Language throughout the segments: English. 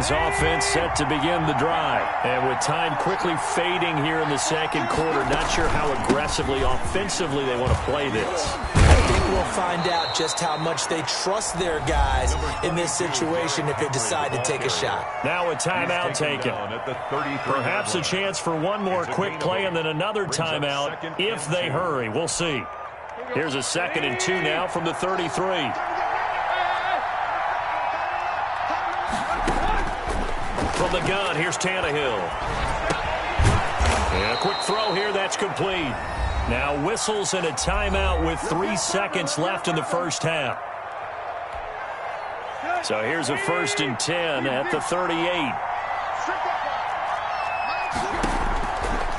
Titans offense set to begin the drive. And with time quickly fading here in the second quarter, not sure how aggressively, offensively they want to play this. I think we'll find out just how much they trust their guys in this situation if they decide to take a shot. Now a timeout taken. Perhaps a chance for one more quick play and then another timeout if they hurry. We'll see. Here's a 2nd and 2 now from the 33. From the gun, here's Tannehill. And a quick throw here, that's complete. Now whistles and a timeout with 3 seconds left in the first half. So here's a 1st and 10 at the 38.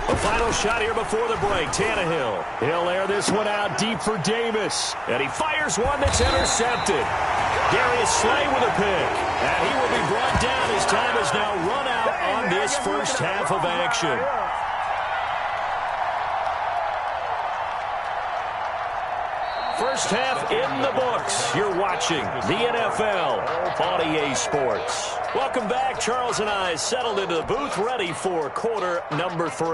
The final shot here before the break. Tannehill. He'll air this one out deep for Davis. And he fires one that's intercepted. Darius Slay with a pick. And he will be brought down. His time has now run out on this first half of action. First half in the books. You're watching the NFL on EA Sports. Welcome back. Charles and I settled into the booth, ready for quarter number 3.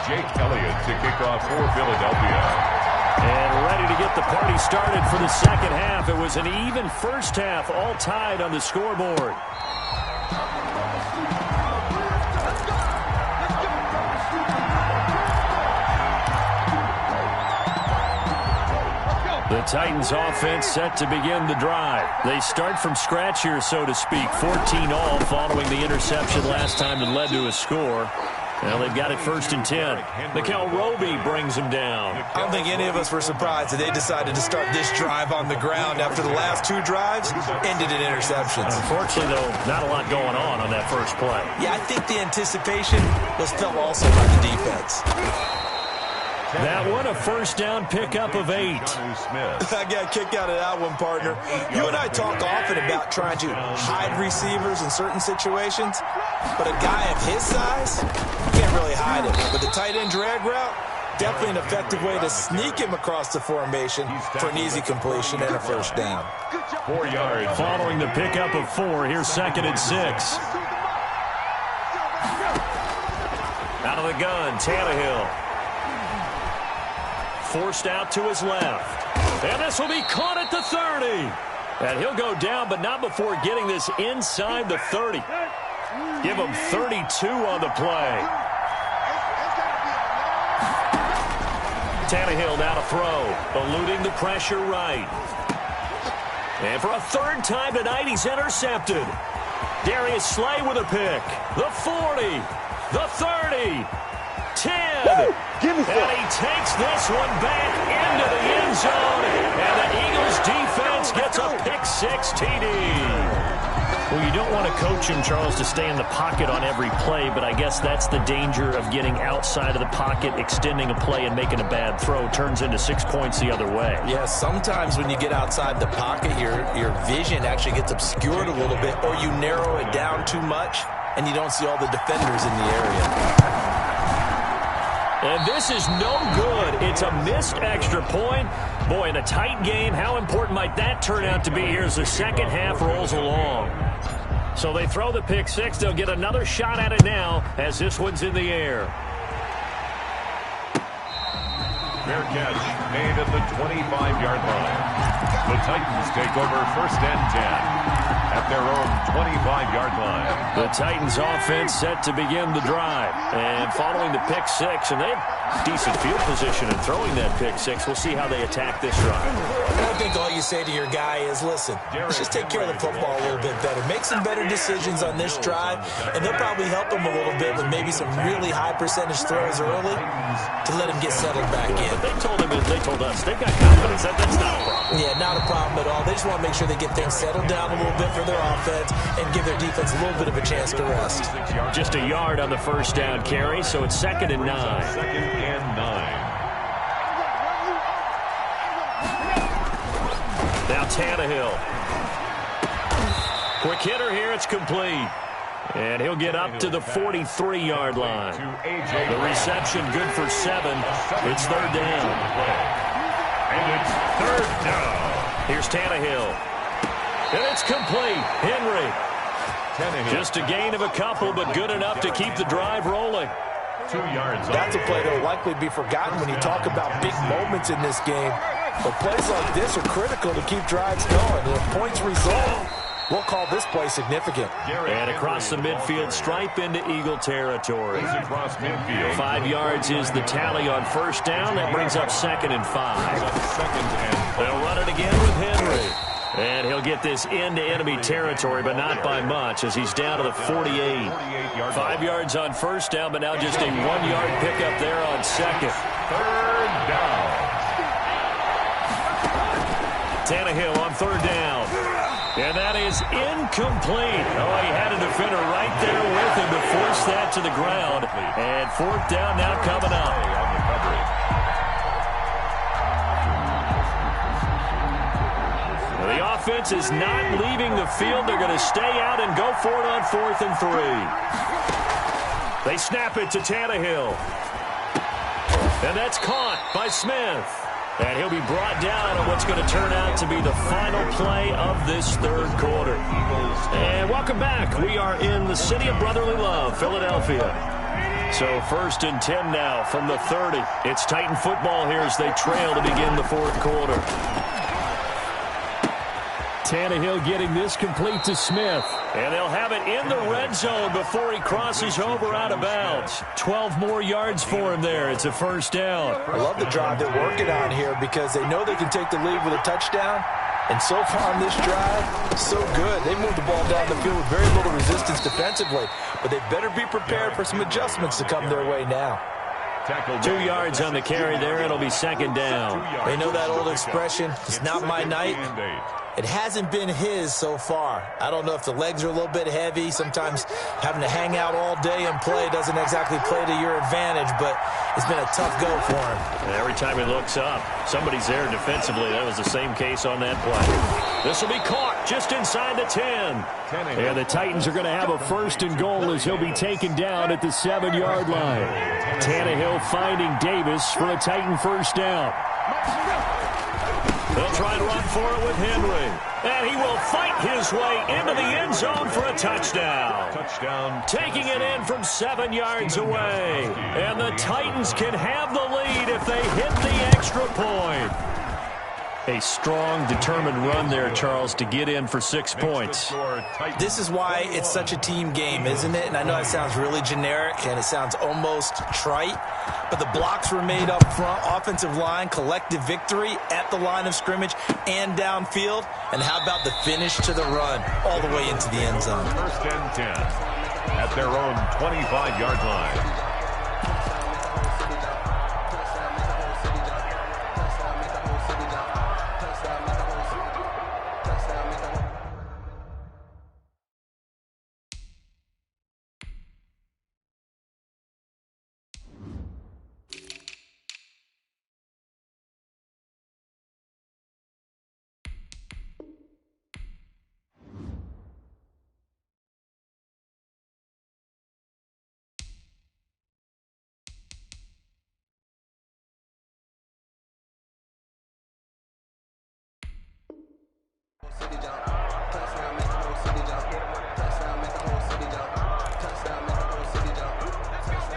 Jake Elliott to kick off for Philadelphia. And ready to get the party started for the second half. It was an even first half, all tied on the scoreboard. The Titans offense set to begin the drive. They start from scratch here, so to speak. 14 all following the interception last time that led to a score. Now they've got it 1st and 10. Mikel Roby brings them down. I don't think any of us were surprised that they decided to start this drive on the ground after the last 2 drives ended in interceptions. Unfortunately, though, not a lot going on that first play. Yeah, I think the anticipation was felt also by the defense. That one, a first down pickup of 8. I got kicked out of that one, partner. You and I talk often about trying to hide receivers in certain situations, but a guy of his size, you can't really hide him. But the tight end drag route, definitely an effective way to sneak him across the formation for an easy completion and a first down. 4 yards. Following the pickup of 4, here's 2nd and 6. Out of the gun, Tannehill. Forced out to his left. And this will be caught at the 30. And he'll go down, but not before getting this inside the 30. Give him 32 on the play. Tannehill now to throw. Eluding the pressure right. And for a 3rd time tonight, he's intercepted. Darius Slay with a pick. The 40. The 30. 10. And he takes this one back into the end zone. And the Eagles defense gets a pick-6 TD. Well, you don't want to coach him, Charles, to stay in the pocket on every play, but I guess that's the danger of getting outside of the pocket, extending a play, and making a bad throw. Turns into 6 points the other way. Yeah, sometimes when you get outside the pocket, your vision actually gets obscured a little bit, or you narrow it down too much, and you don't see all the defenders in the area. And this is no good. It's a missed extra point. Boy, in a tight game, how important might that turn out to be here as the second half rolls along? So they throw the pick-6. They'll get another shot at it now as this one's in the air. Fair catch made at the 25-yard line. The Titans take over 1st and 10 at their own 25-yard line. The Titans offense set to begin the drive. And following the pick-6, and they have decent field position in throwing that pick-6. We'll see how they attack this drive. I think all you say to your guy is, listen, let's just take care of the football a little bit better. Make some better decisions on this drive, and they'll probably help him a little bit with maybe some really high percentage throws early to let him get settled back in. They told us they've got confidence. That's not a problem. Yeah, not a problem at all. They just want to make sure they get things settled down a little bit for their offense and give their defense a little bit of a chance to rest. Just a yard on the first down carry, so it's 2nd and 9. 2nd and 9. Now Tannehill. Quick hitter here, it's complete. And he'll get up to the 43-yard line. The reception good for 7. It's 3rd down. And it's 3rd down. Here's Tannehill. And it's complete. Henry. Just a gain of a couple, but good enough to keep the drive rolling. 2 yards. That's a play that will likely be forgotten when you talk about big moments in this game. But plays like this are critical to keep drives going. And if points result, we'll call this play significant. And across the midfield stripe into Eagle territory. 5 yards is the tally on first down. That brings up 2nd and 5. They'll run it again with Henry. And he'll get this into enemy territory, but not by much, as he's down to the 48. 5 yards on first down, but now just a 1-yard pickup there on second. 3rd down. Tannehill on 3rd down. And that is incomplete. Oh, he had a defender right there with him to force that to the ground. And 4th down now coming up. The offense is not leaving the field. They're going to stay out and go for it on 4th and 3. They snap it to Tannehill. And that's caught by Smith. And he'll be brought down on what's going to turn out to be the final play of this 3rd quarter. And welcome back. We are in the city of brotherly love, Philadelphia. So 1st and 10 now from the 30. It's Titan football here as they trail to begin the 4th quarter. Tannehill getting this complete to Smith. And they'll have it in the red zone before he crosses over out of bounds. 12 more yards for him there. It's a 1st down. I love the drive they're working on here because they know they can take the lead with a touchdown. And so far on this drive, so good. They moved the ball down the field with very little resistance defensively. But they better be prepared for some adjustments to come their way now. 2 yards on the carry there. It'll be 2nd down. They know that old expression, it's not my night. It hasn't been his so far. I don't know if the legs are a little bit heavy. Sometimes having to hang out all day and play doesn't exactly play to your advantage, but it's been a tough go for him. And every time he looks up, somebody's there defensively. That was the same case on that play. This will be caught just inside the 10. And the Titans are going to have a 1st and goal as he'll be taken down at the 7-yard line. Tannehill finding Davis for a Titan 1st down. They'll try to run for it with Henry. And he will fight his way into the end zone for a touchdown. Taking it in from 7 yards away. And the Titans can have the lead if they hit the extra point. A strong, determined run there, Charles, to get in for 6 points. This is why it's such a team game, isn't it? And I know it sounds really generic and it sounds almost trite, but the blocks were made up front, offensive line, collective victory at the line of scrimmage and downfield. And how about the finish to the run all the way into the end zone? 1st and 10 at their own 25-yard line.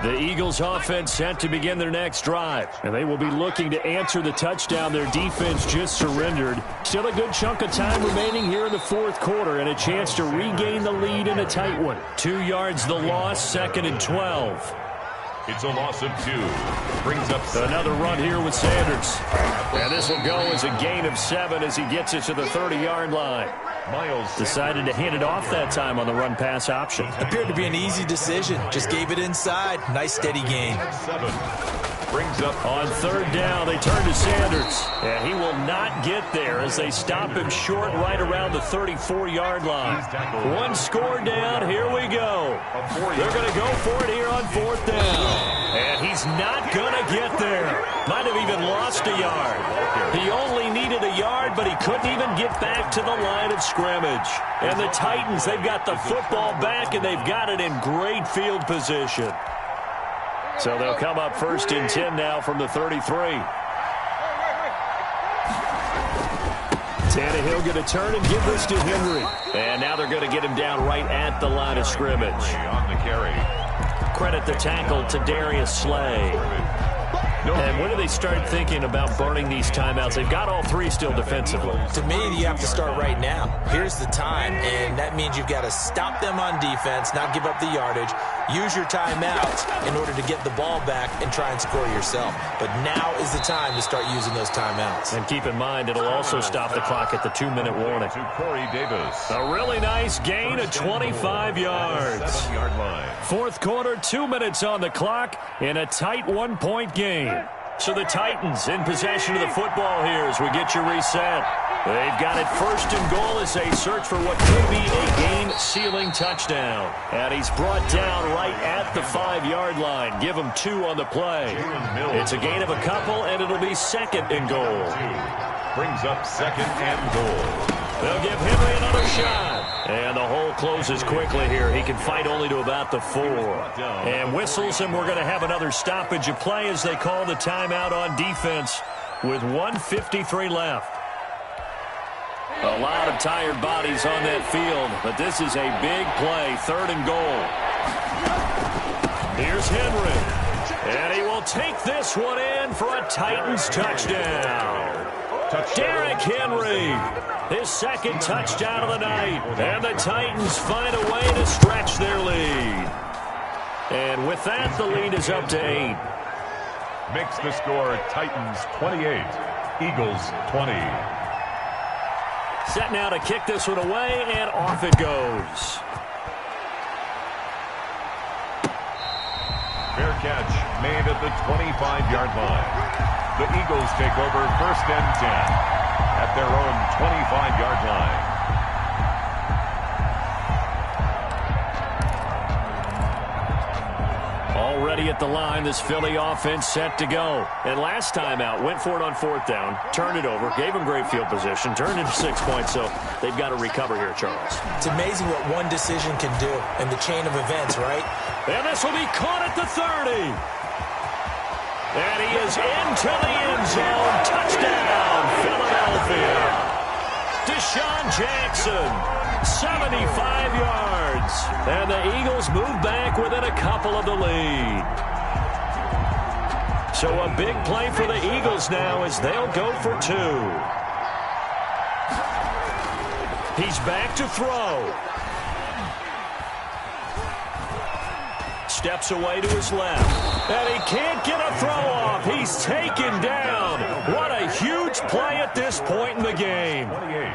The Eagles offense set to begin their next drive. And they will be looking to answer the touchdown their defense just surrendered. Still a good chunk of time remaining here in the 4th quarter and a chance to regain the lead in a tight one. 2 yards the loss, 2nd and 12. It's a loss of 2. Brings up another run here with Sanders. And this will go as a gain of 7 as he gets it to the 30-yard line. Miles decided to hand it off that time on the run-pass option. Appeared to be an easy decision. Just gave it inside. Nice, steady gain. 7. Brings up on 3rd down. They turn to Sanders. And he will not get there as they stop him short right around the 34-yard line. One score down. Here we go. They're going to go for it here on 4th down. And he's not going to get there. Might have even lost a yard. He only needed a yard, but he couldn't even get back to the line of scrimmage. And the Titans, they've got the football back, and they've got it in great field position. So they'll come up 1st and 10 now from the 33. Tannehill going to turn and give this to Henry. And now they're going to get him down right at the line of scrimmage. On the carry. Credit the tackle to Darius Slay. And when do they start thinking about burning these timeouts? They've got all three still defensively. To me, you have to start right now. Here's the time, and that means you've got to stop them on defense, not give up the yardage, use your timeouts in order to get the ball back and try and score yourself. But now is the time to start using those timeouts. And keep in mind, it'll also stop the clock at the 2-minute warning. To Corey Davis. A really nice gain of 25 yards. 7-yard line. Fourth quarter, 2 minutes on the clock in a tight one-point game. So the Titans in possession of the football here as we get you reset. They've got it first and goal as they search for what could be a game-sealing touchdown. And he's brought down right at the 5-yard line. Give him 2 on the play. It's a gain of a couple, and it'll be second and goal. Brings up second and goal. They'll give Henry another shot. And the hole closes quickly here. He can fight only to about the 4. And whistles, and we're going to have another stoppage of play as they call the timeout on defense with 1:53 left. A lot of tired bodies on that field, but this is a big play, third and goal. Here's Henry. And he will take this one in for a Titans touchdown. Derrick Henry, his second touchdown of the night. And the Titans find a way to stretch their lead. And with that, the lead is up to 8. Makes the score Titans 28, Eagles 20. Set now to kick this one away, and off it goes. Fair catch made at the 25-yard line. The Eagles take over first and 10 at their own 25-yard line. Already at the line, this Philly offense set to go. And last time out, went for it on 4th down, turned it over, gave them great field position, turned into 6 points, so they've got to recover here, Charles. It's amazing what one decision can do in the chain of events, right? And this will be caught at the 30. And he is into the end zone. Touchdown, Philadelphia. Deshaun Jackson, 75 yards. And the Eagles move back within a couple of the lead. So a big play for the Eagles now as they'll go for 2. He's back to throw. Steps away to his left. And he can't get a throw off. He's taken down. What a huge play at this point in the game. 28,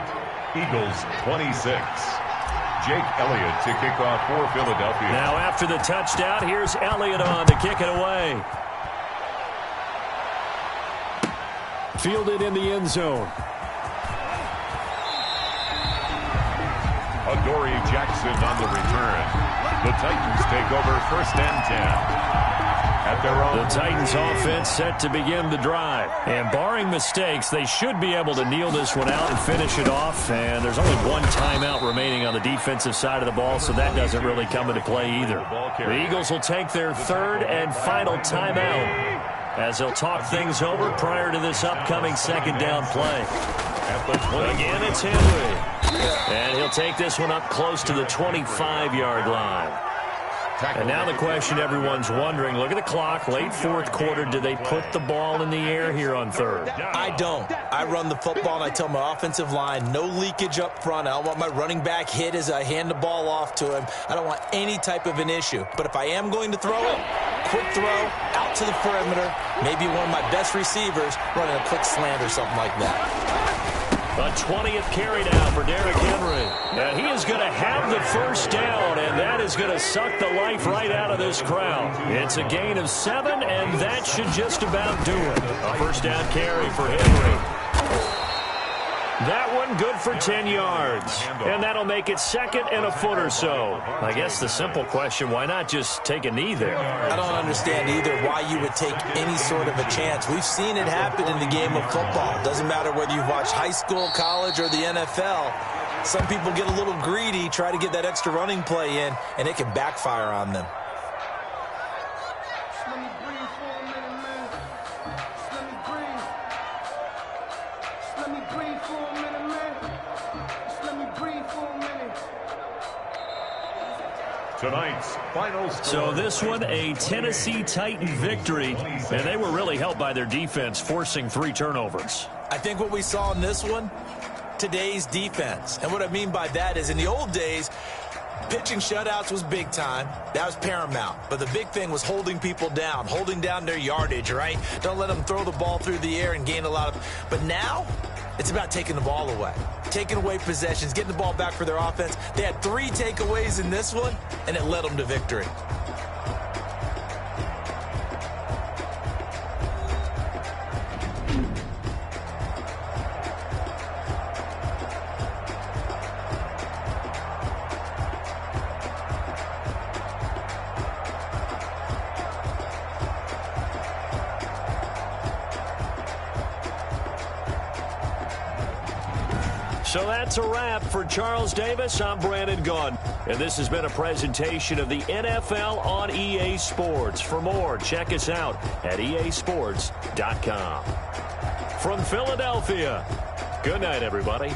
Eagles 26. Jake Elliott to kick off for Philadelphia. Now after the touchdown, here's Elliott on to kick it away. Fielded in the end zone. Adoree Jackson on the return. The Titans take over first and 10 at their own. The Titans offense set to begin the drive. And barring mistakes, they should be able to kneel this one out and finish it off. And there's only one timeout remaining on the defensive side of the ball, so that doesn't really come into play either. The Eagles will take their third and final timeout as they'll talk things over prior to this upcoming second down play. Again, it's Henry. And he'll take this one up close to the 25-yard line. And now the question everyone's wondering, look at the clock, late 4th quarter, do they put the ball in the air here on 3rd? I don't. I run the football, and I tell my offensive line, no leakage up front. I don't want my running back hit as I hand the ball off to him. I don't want any type of an issue. But if I am going to throw it, quick throw, out to the perimeter, maybe one of my best receivers running a quick slant or something like that. A 20th carry now for Derrick Henry. And he is going to have the first down, and that is going to suck the life right out of this crowd. It's a gain of 7, and that should just about do it. A first down carry for Henry. That one good for 10 yards. And that'll make it second and a foot or so. I guess the simple question, why not just take a knee there? I don't understand either why you would take any sort of a chance. We've seen it happen in the game of football. Doesn't matter whether you've watched high school, college, or the NFL. Some people get a little greedy, try to get that extra running play in, and it can backfire on them. Let me breathe for a minute, man. Tonight's final score. So this one, a Tennessee Titan victory, and they were really helped by their defense, forcing 3 turnovers. I think what we saw in this one, today's defense. And what I mean by that is in the old days, pitching shutouts was big time. That was paramount. But the big thing was holding people down, holding down their yardage, right? Don't let them throw the ball through the air and gain a lot of... But now, it's about taking the ball away. Taking away possessions, getting the ball back for their offense. They had 3 takeaways in this one, and it led them to victory. So that's a wrap for Charles Davis. I'm Brandon Gunn. And this has been a presentation of the NFL on EA Sports. For more, check us out at easports.com. From Philadelphia, good night, everybody.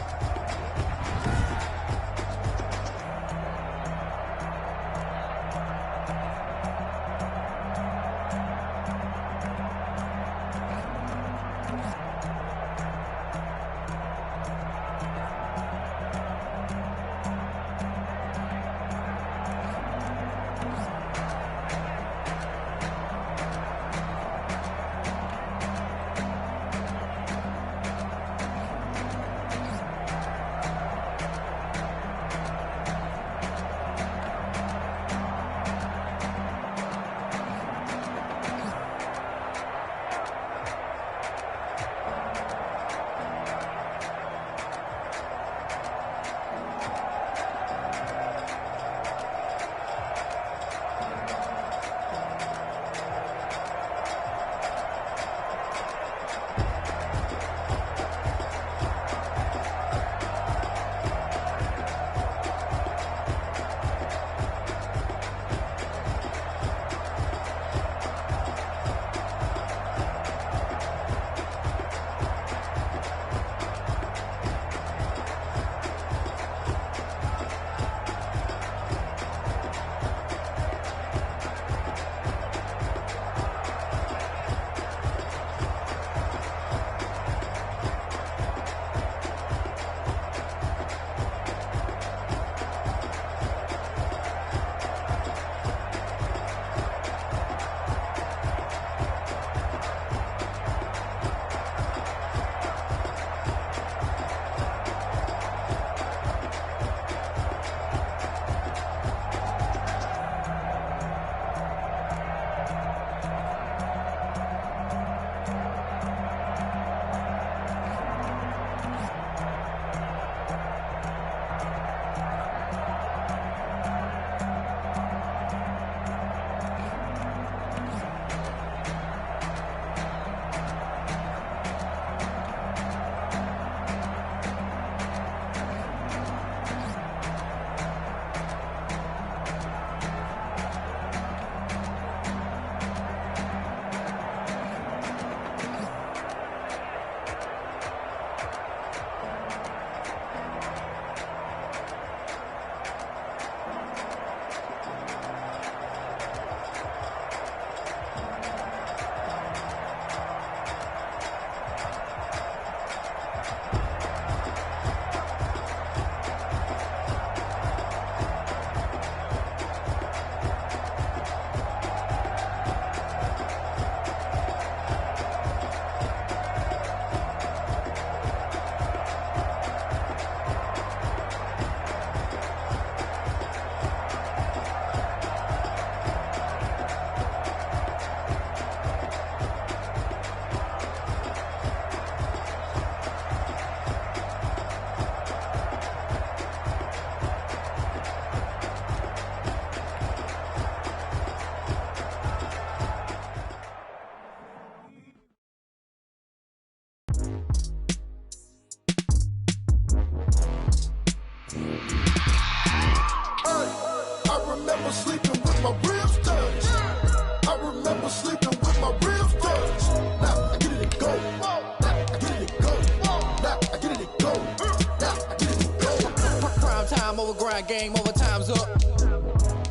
Game over, time's up.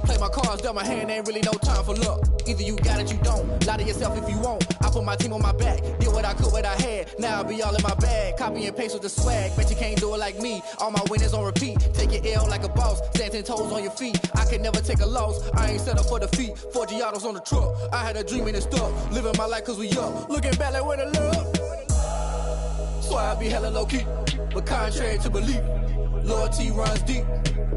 Play my cards dealt my hand, ain't really no time for luck. Either you got it, you don't. Lie to yourself if you won't. I put my team on my back, did what I could, what I had. Now I be all in my bag, copy and paste with the swag. Bet you can't do it like me. All my winners on repeat. Take your L like a boss, stand 10 toes on your feet. I can never take a loss. I ain't set up for defeat. 4 Giottos on the truck. I had a dream and it stuck. Living my life cause we up. Looking back like where the love. So I be hella low key, but contrary to belief, loyalty runs deep.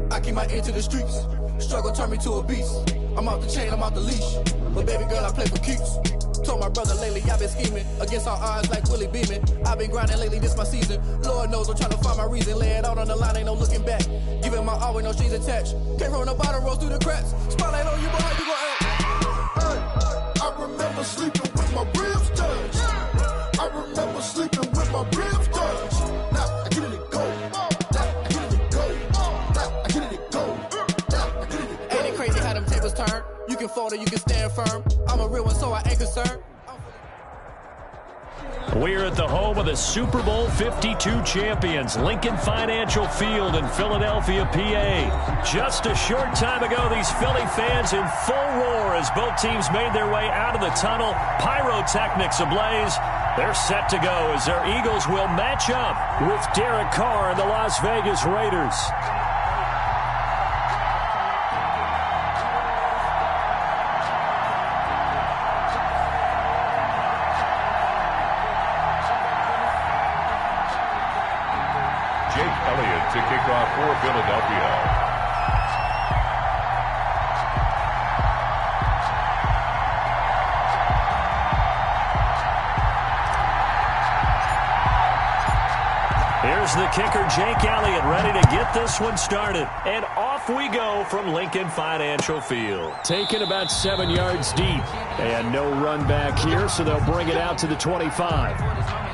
I keep my ear to the streets. Struggle turned me to a beast. I'm off the chain, I'm off the leash. But baby girl, I play for keeps. Told my brother lately, I've been scheming against all odds like Willie Beeman. I've been grinding lately, this my season. Lord knows I'm trying to find my reason. Lay it out on the line, ain't no looking back. Giving my all with no strings attached. Came from the bottom, rose through the cracks. Spotlight on you, boy, how you gon' act? I remember sleeping with my ribs touched. I remember sleeping with my ribs touched. Now I get it go. Now I get it go. Now I get it go. Now I get it go. Ain't it crazy how them tables turn? You can fold or you can stand firm. I'm a real one, so I ain't concerned. We're at the home of the Super Bowl 52 champions, Lincoln Financial Field in Philadelphia, PA. Just a short time ago, these Philly fans in full roar as both teams made their way out of the tunnel. Pyrotechnics ablaze. They're set to go as their Eagles will match up with Derek Carr and the Las Vegas Raiders. To kick off for Philadelphia. Here's the kicker, Jake Elliott, ready to get this one started. And off we go from Lincoln Financial Field. Taken about 7 yards deep. And no run back here, so they'll bring it out to the 25.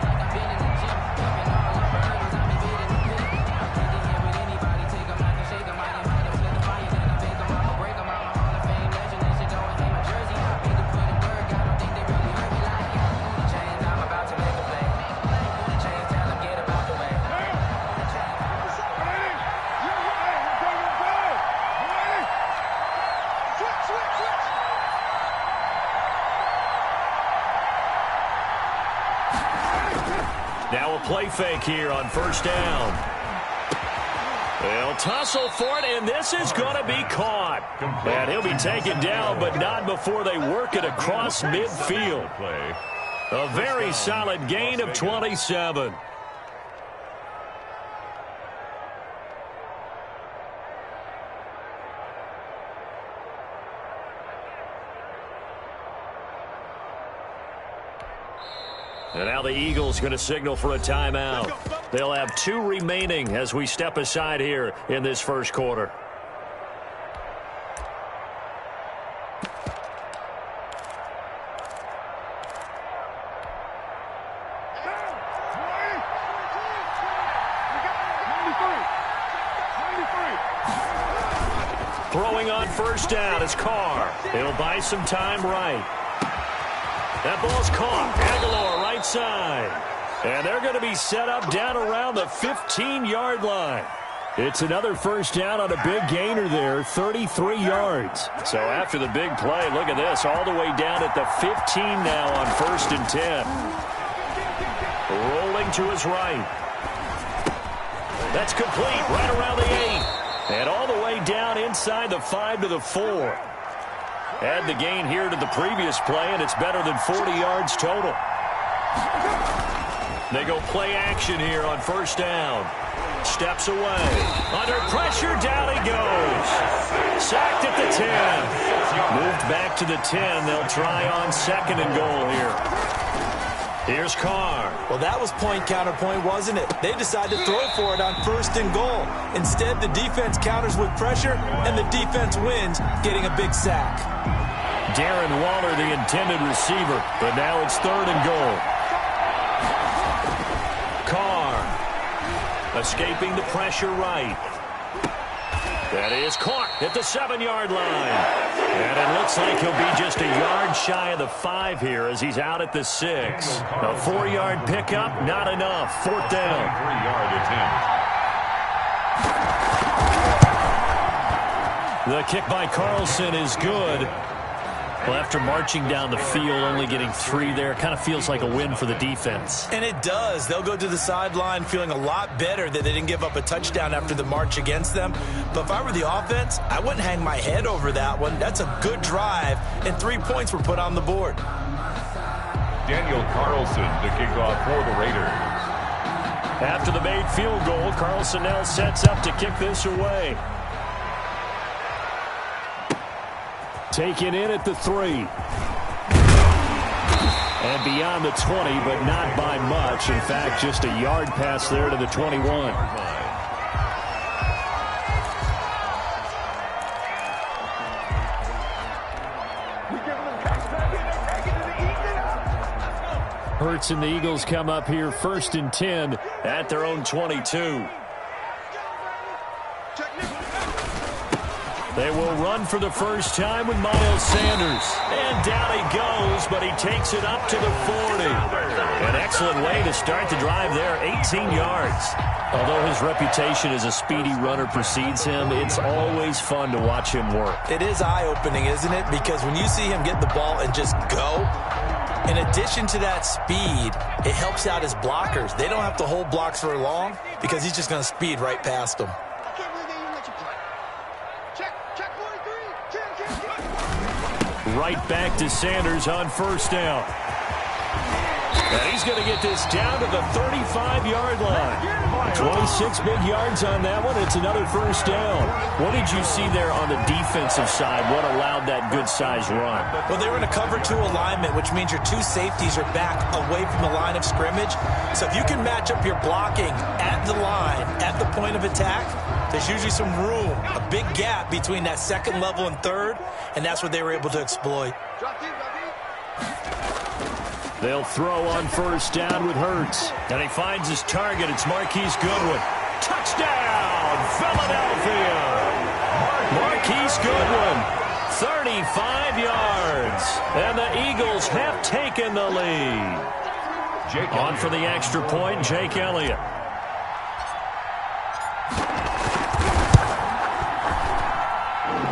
Now a play fake here on first down. They'll tussle for it, and this is going to be caught. And he'll be taken down, but not before they work it across midfield. A very solid gain of 27. And now the Eagles going to signal for a timeout. They'll have 2 remaining as we step aside here in this first quarter. Throwing on first down is Carr. He'll buy some time right. That ball's caught. Aguilar right side. And they're going to be set up down around the 15-yard line. It's another first down on a big gainer there, 33 yards. So after the big play, look at this, all the way down at the 15 now on 1st and 10. Rolling to his right. That's complete right around the 8. And all the way down inside the 5 to the 4. Add the gain here to the previous play, and it's better than 40 yards total. They go play action here on first down. Steps away. Under pressure, down he goes. Sacked at the 10. Moved back to the 10. They'll try on 2nd and goal here. Here's Carr. Well, that was point counterpoint, wasn't it? They decided to throw for it on 1st and goal. Instead, the defense counters with pressure, and the defense wins, getting a big sack. Darren Waller, the intended receiver, but now it's 3rd and goal. Carr escaping the pressure right. That is caught at the 7-yard line. And it looks like he'll be just a yard shy of the 5 here as he's out at the 6. A 4-yard pickup, not enough. 4th down. 3-yard attempt. The kick by Carlson is good. Well, after marching down the field, only getting 3 there, kind of feels like a win for the defense. And it does. They'll go to the sideline feeling a lot better that they didn't give up a touchdown after the march against them. But if I were the offense, I wouldn't hang my head over that one. That's a good drive, and 3 points were put on the board. Daniel Carlson to kick off for the Raiders. After the made field goal, Carlson now sets up to kick this away. Taken in at the 3. And beyond the 20, but not by much. In fact, just a yard pass there to the 21. Hurts and the Eagles come up here 1st and 10 at their own 22. They will run for the first time with Miles Sanders. And down he goes, but he takes it up to the 40. An excellent way to start the drive there, 18 yards. Although his reputation as a speedy runner precedes him, it's always fun to watch him work. It is eye-opening, isn't it? Because when you see him get the ball and just go, in addition to that speed, it helps out his blockers. They don't have to hold blocks for long because he's just going to speed right past them. Right back to Sanders on 1st down. And he's going to get this down to the 35-yard line. 26 big yards on that one. It's another 1st down. What did you see there on the defensive side? What allowed that good-sized run? Well, they were in a cover 2 alignment, which means your 2 safeties are back away from the line of scrimmage. So if you can match up your blocking at the line, at the point of attack, there's usually some room, a big gap between that 2nd level and 3rd, and that's what they were able to exploit. They'll throw on 1st down with Hurts. And he finds his target. It's Marquise Goodwin. Touchdown, Philadelphia! Marquise Goodwin, 35 yards. And the Eagles have taken the lead. On for the extra point, Jake Elliott.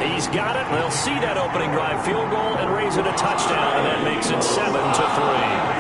He's got it. They'll see that opening drive field goal and raise it a touchdown, and that makes it 7-3.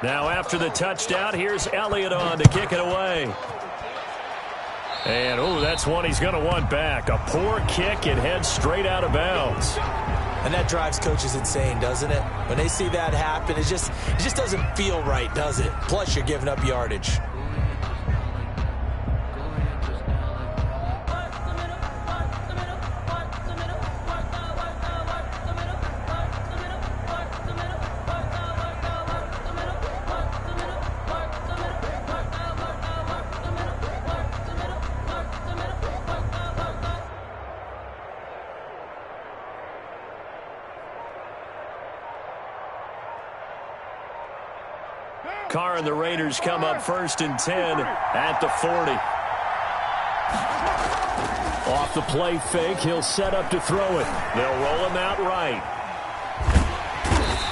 Now after the touchdown, here's Elliott on to kick it away. And, oh, that's one he's going to want back. A poor kick. It heads straight out of bounds. And that drives coaches insane, doesn't it? When they see that happen, it just doesn't feel right, does it? Plus, you're giving up yardage. Carr and the Raiders come up 1st and 10 at the 40. Off the play fake, he'll set up to throw it. They'll roll him out right.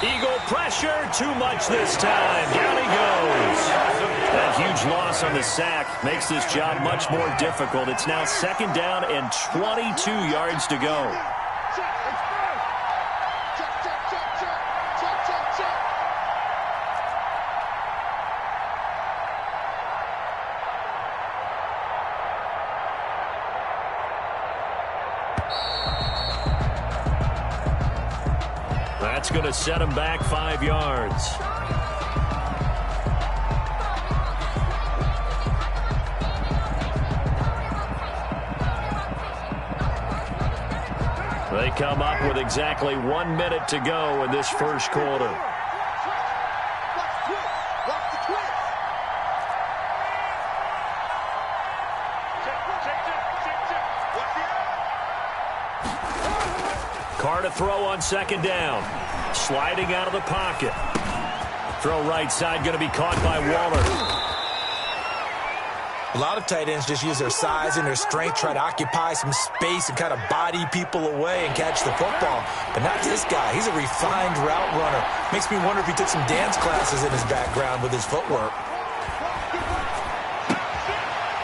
Eagle pressure, too much this time. Down he goes. That huge loss on the sack makes this job much more difficult. It's now 2nd down and 22 yards to go. That's going to set him back 5 yards. come up with exactly 1 minute to go in this first quarter. Carr to throw on second down. Sliding out of the pocket. Throw right side, going to be caught by Waller. A lot of tight ends just use their size and their strength, try to occupy some space and kind of body people away and catch the football. But not this guy. He's a refined route runner. Makes me wonder if he took some dance classes in his background with his footwork.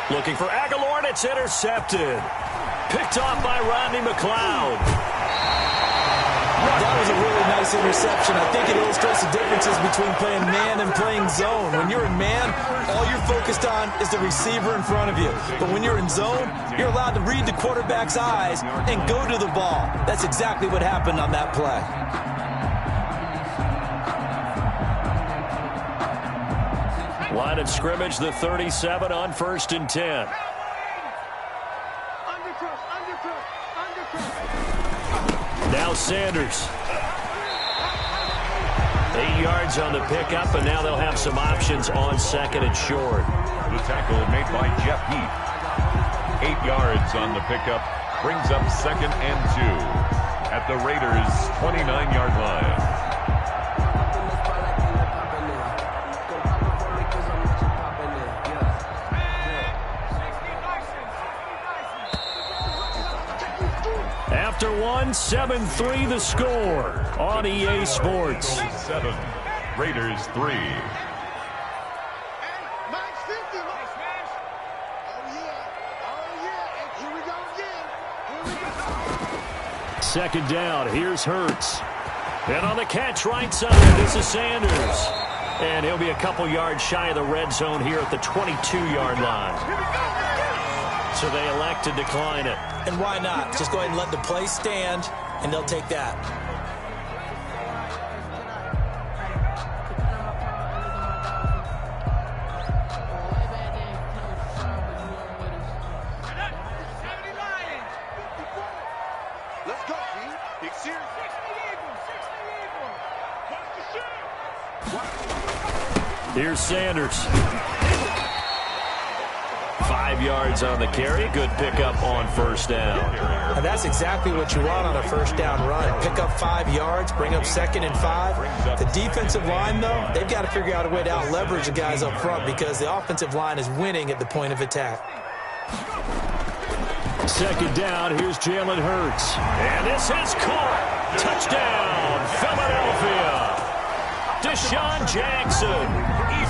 Looking for Aguilar, and it's intercepted. Picked off by Rodney McLeod. That was a really nice interception. I think it illustrates the differences between playing man and playing zone. When you're in man, all you're focused on is the receiver in front of you. But when you're in zone, you're allowed to read the quarterback's eyes and go to the ball. That's exactly what happened on that play. Line of scrimmage, the 37 on 1st and 10. Now Sanders. 8 yards on the pickup, and now they'll have some options on second and short. The tackle made by Jeff Heath. 8 yards on the pickup. Brings up 2nd and 2 at the Raiders' 29-yard line. After one, 7-3 the score on EA Sports. 7, Raiders 3. Second down, here's Hurts. And on the catch right side, this is Sanders. And he'll be a couple yards shy of the red zone here at the 22-yard line. So they elect to decline it. And why not? Just go ahead and let the play stand, and they'll take that. Let's go, team. Big series. 60 Eagles. Here's Sanders. 5 yards on the carry. Good pickup on first down. And that's exactly what you want on a first down run. Pick up 5 yards, bring up 2nd and 5. The defensive line, though, they've got to figure out a way to out-leverage the guys up front because the offensive line is winning at the point of attack. Second down, here's Jalen Hurts. And this is caught. Touchdown, Philadelphia. Deshaun Jackson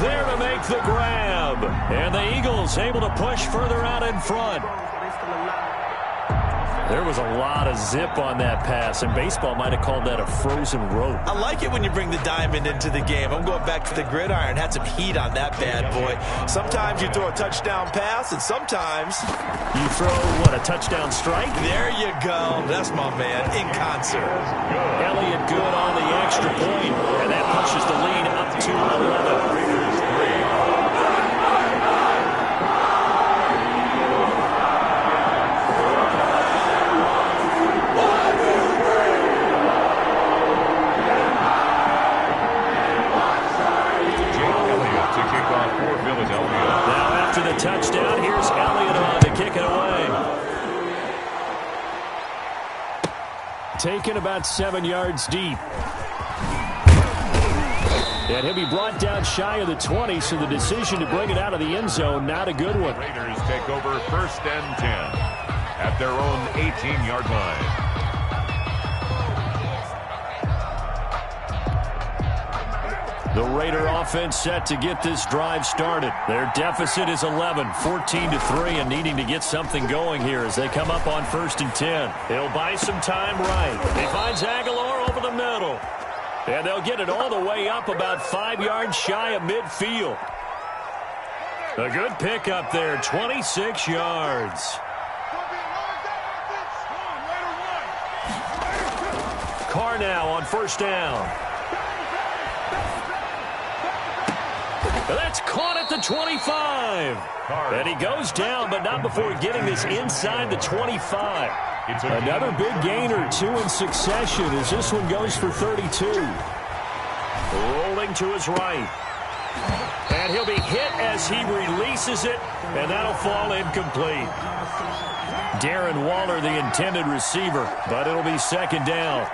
there to make the grab. And the Eagles able to push further out in front. There was a lot of zip on that pass, and baseball might have called that a frozen rope. I like it when you bring the diamond into the game. I'm going back to the gridiron. Had some heat on that bad boy. Sometimes you throw a touchdown pass, and sometimes you throw, what, a touchdown strike? There you go. That's my man, in concert. Elliott good on the extra point, and that pushes the lead up to 11. After the touchdown, here's Elliott on to kick it away. Taken about 7 yards deep. And he'll be brought down shy of the 20, so the decision to bring it out of the end zone, not a good one. Raiders take over 1st and 10 at their own 18-yard line. The Raider offense set to get this drive started. Their deficit is 11, 14-3, and needing to get something going here as they come up on 1st and 10. He'll buy some time right. He finds Aguilar over the middle. And they'll get it all the way up about 5 yards shy of midfield. A good pickup there, 26 yards. Carr now on 1st down. That's caught at the 25. And he goes down, but not before getting this inside the 25. Another big gain or two in succession as this one goes for 32. Rolling to his right. And he'll be hit as he releases it, and that'll fall incomplete. Darren Waller, the intended receiver, but it'll be second down.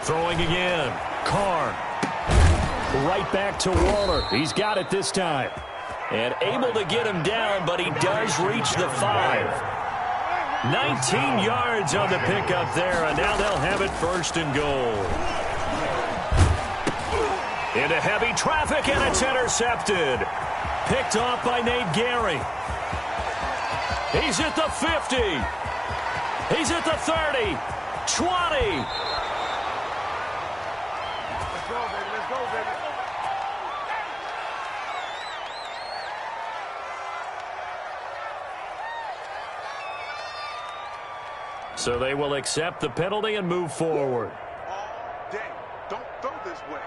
Throwing again. Carr. Right back to Waller. He's got it this time. And able to get him down, but he does reach the 5. 19 yards on the pickup there, and now they'll have it first and goal. Into heavy traffic, and it's intercepted. Picked off by Nate Gary. He's at the 50. He's at the 30. 20. So they will accept the penalty and move forward. All day. Don't throw this way.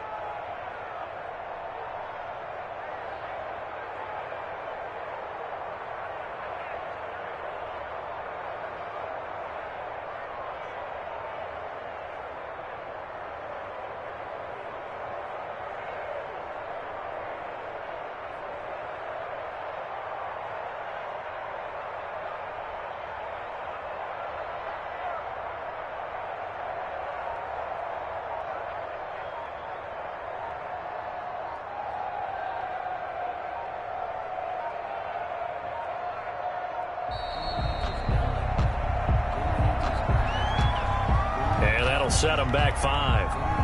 And that'll set him back 5.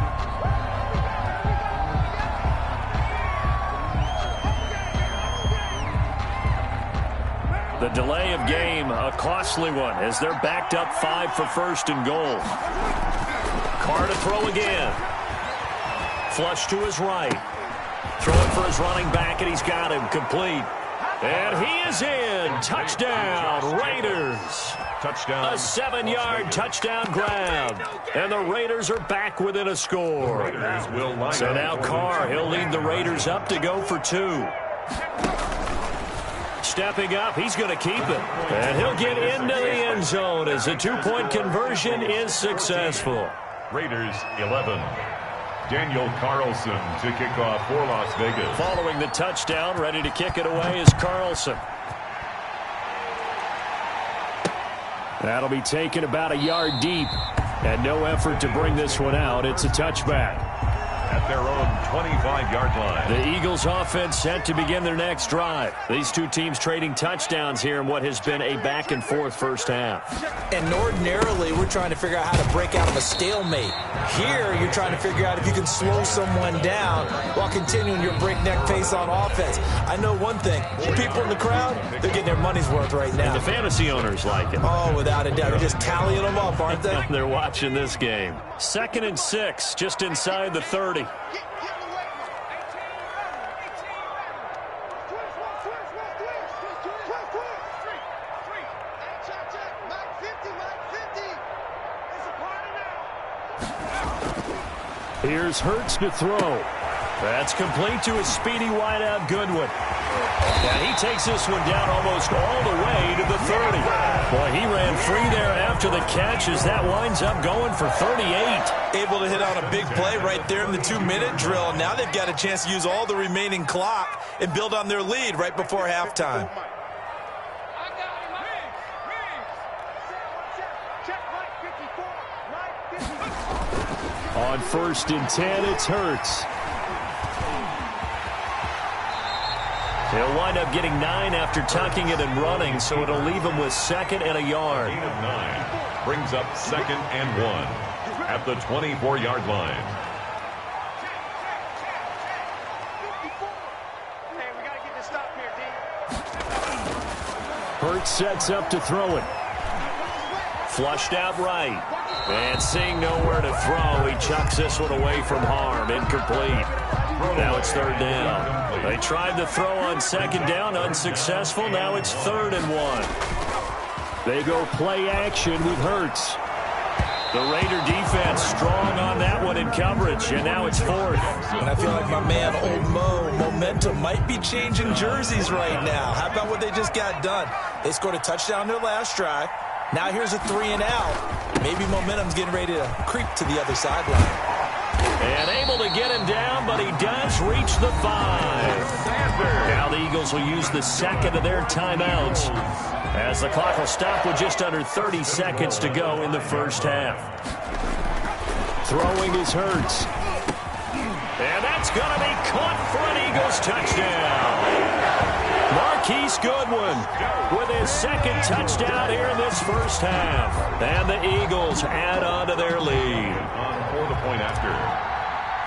The delay of game, a costly one, as they're backed up 5 for first and goal. Carr to throw again. Flush to his right. Throwing for his running back, and he's got him complete. And he is in. Touchdown, Raiders. Touchdown. A 7-yard touchdown grab. And the Raiders are back within a score. So now Carr, he'll lead the Raiders up to go for 2. Stepping up, he's going to keep it. And he'll get into the end zone as the 2-point conversion is successful. Raiders 11. Daniel Carlson to kick off for Las Vegas. Following the touchdown, ready to kick it away is Carlson. That'll be taken about a yard deep. And no effort to bring this one out. It's a touchback. At their own 25-yard line. The Eagles offense set to begin their next drive. These two teams trading touchdowns here in what has been a back-and-forth first half. And ordinarily, we're trying to figure out how to break out of a stalemate. Here, you're trying to figure out if you can slow someone down while continuing your breakneck pace on offense. I know one thing. The people in the crowd, they're getting their money's worth right now. And the fantasy owners like it. Oh, without a doubt. They're just tallying them up, aren't they? They're watching this game. 2nd and 6, just inside the 30. Here's Hurts to throw. That's complete to a speedy wideout Goodwin. And he takes this one down almost all the way to the 30. Boy, he ran free there after the catch as that winds up going for 38. Able to hit on a big play right there in the 2-minute drill. Now they've got a chance to use all the remaining clock and build on their lead right before halftime. On 1st and 10, it's Hurts. He'll wind up getting 9 after tucking it and running, so it'll leave him with 2nd and a yard. Gain of 9 brings up 2nd and 1 at the 24-yard line. Hey, we got to get this stop here, D. Hurts sets up to throw it. Flushed out right. And seeing nowhere to throw, he chucks this one away from harm. Incomplete. Now it's third down. They tried to throw on second down, unsuccessful. Now it's 3rd and 1. They go play action with Hurts. The Raider defense strong on that one in coverage, and now it's 4th. And I feel like my man, Old Mo, momentum might be changing jerseys right now. How about what they just got done? They scored a touchdown their last drive. Now here's a 3-and-out. Maybe momentum's getting ready to creep to the other sideline. And able to get him down, but he does reach the 5. Now the Eagles will use the second of their timeouts, as the clock will stop with just under 30 seconds to go in the first half. Throwing is Hurts. And that's going to be caught for an Eagles touchdown. Marquise Goodwin with his second touchdown here in this first half. And the Eagles add on to their lead. For the point after.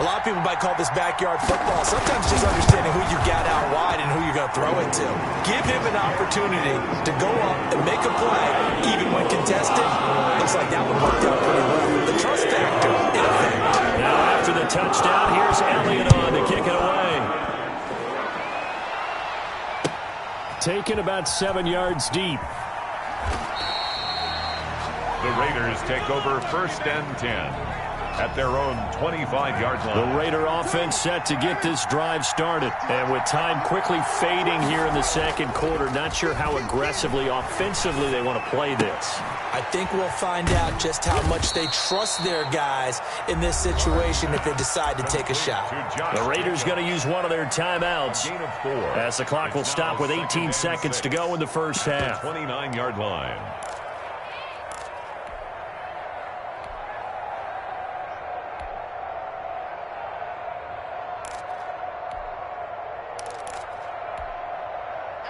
A lot of people might call this backyard football. Sometimes just understanding who you got out wide and who you're going to throw it to. Give him an opportunity to go up and make a play, even when contested. Looks like that one worked out pretty well. The trust factor in effect. Now after the touchdown, here's Elliott on to kick it away. Taken about 7 yards deep. The Raiders take over 1st and 10. At their own 25-yard line. The Raider offense set to get this drive started. And with time quickly fading here in the second quarter, not sure how aggressively, offensively they want to play this. I think we'll find out just how much they trust their guys in this situation if they decide to take a shot. The Raiders going to use one of their timeouts as the clock will stop with 18 seconds to go in the first half. 29-yard line.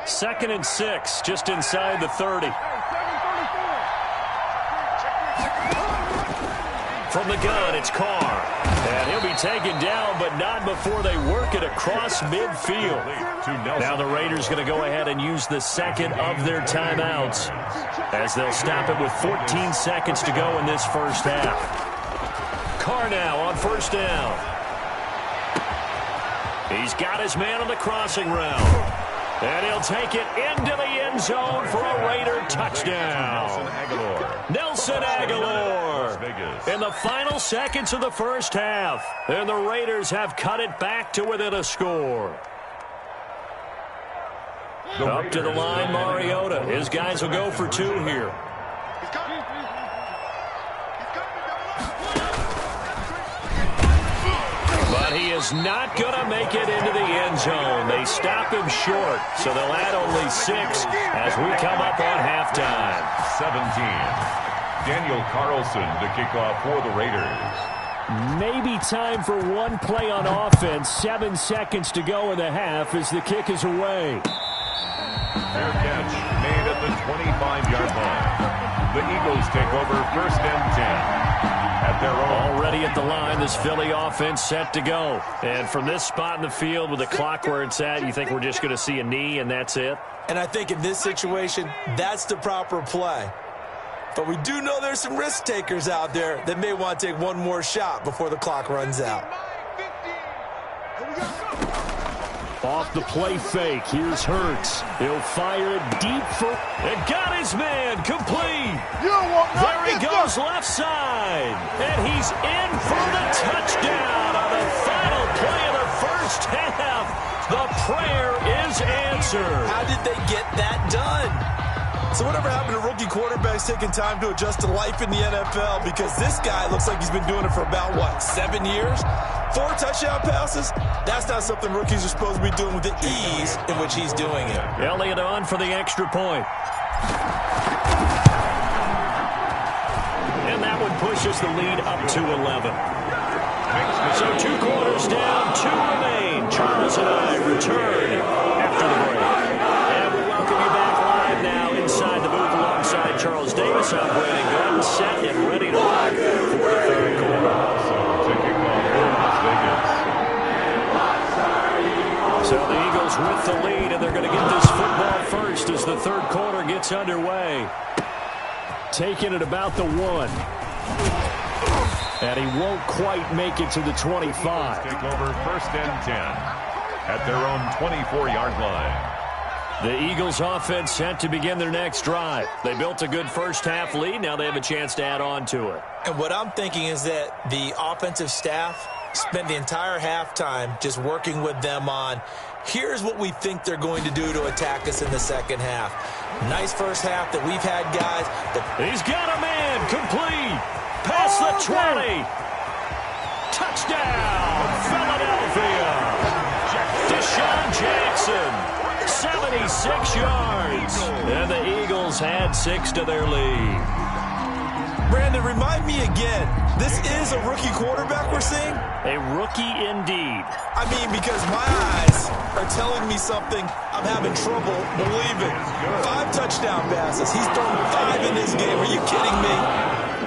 Second and 6, just inside the 30. From the gun, it's Carr. And he'll be taken down, but not before they work it across midfield. Now the Raiders going to go ahead and use the second of their timeouts, as they'll stop it with 14 seconds to go in this first half. Carr now on first down. He's got his man on the crossing route. And he'll take it into the end zone for a Raider touchdown. Nelson Aguilar in the final seconds of the first half. And the Raiders have cut it back to within a score. Up to the line, Mariota. His guys will go for 2 here. But he is not going to make it into the end zone. They stop him short, so they'll add only 6 as we come up on halftime. 17. Daniel Carlson to kick off for the Raiders. Maybe time for one play on offense. 7 seconds to go in the half as the kick is away. Fair catch made at the 25-yard line. The Eagles take over 1st and 10. At their own. Already at the line, this Philly offense set to go. And from this spot in the field with the clock where it's at, you think we're just going to see a knee and that's it? And I think in this situation, that's the proper play. But we do know there's some risk takers out there that may want to take one more shot before the clock runs out. Off the play fake, here's Hurts. He'll fire it deep for... And got his man complete. There he goes left side. And he's in for the touchdown on the final play of the first half. The prayer is answered. How did they get that done? So whatever happened to rookie quarterbacks taking time to adjust to life in the NFL? Because this guy looks like he's been doing it for about, 7 years? 4 touchdown passes? That's not something rookies are supposed to be doing with the ease in which he's doing it. Elliott on for the extra point. And that one pushes the lead up to 11. So 2 quarters down, 2 remain. Charles and I return after the break. And we welcome you back live now inside the booth alongside Charles Davis. I'm Brandon Gunn, set and ready to rock for the third quarter. So the Eagles with the lead, and they're going to get this football first as the third quarter gets underway. Taking it about the 1. And he won't quite make it to the 25. Take over first and 10 at their own 24-yard line. The Eagles offense set to begin their next drive. They built a good first-half lead. Now they have a chance to add on to it. And what I'm thinking is that the offensive staff spent the entire halftime just working with them on, here's what we think they're going to do to attack us in the second half. Nice first half that we've had, guys. He's got a man complete. Past the 20. Touchdown, Philadelphia. Deshaun Jackson. 76 yards. And the Eagles had 6 to their lead. Brandon, remind me again, this is a rookie quarterback we're seeing? A rookie indeed. I mean, because my eyes are telling me something I'm having trouble believing. 5 touchdown passes. He's thrown 5 in this game. Are you kidding me?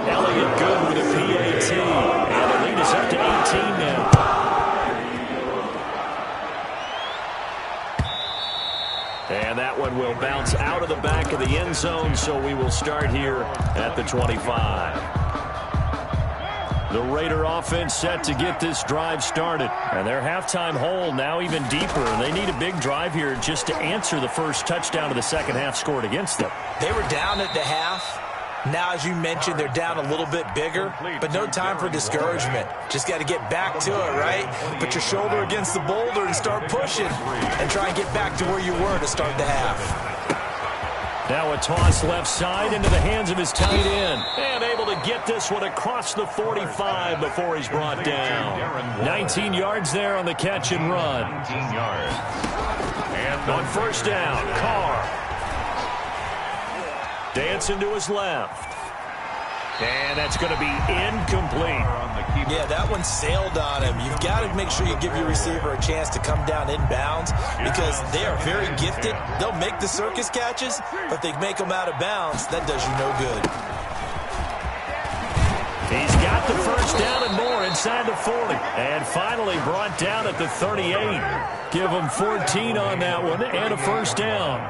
Elliott good with a PAT. And the lead is up to 18 now. And that one will bounce out of the back of the end zone, so we will start here at the 25. The Raider offense set to get this drive started. And their halftime hole now even deeper. They need a big drive here just to answer the first touchdown of the second half scored against them. They were down at the half. Now, as you mentioned, they're down a little bit bigger, but no time for discouragement. Just got to get back to it, right? Put your shoulder against the boulder and start pushing and try and get back to where you were to start the half. Now a toss left side into the hands of his tight end. And able to get this one across the 45 before he's brought down. 19 yards there on the catch and run. 19 yards. And on first down, Carr. Dancing to his left. And that's going to be incomplete. Yeah, that one sailed on him. You've got to make sure you give your receiver a chance to come down inbounds because they are very gifted. They'll make the circus catches, but they make them out of bounds. That does you no good. He's got the first down and more inside the 40. And finally brought down at the 38. Give him 14 on that one and a first down.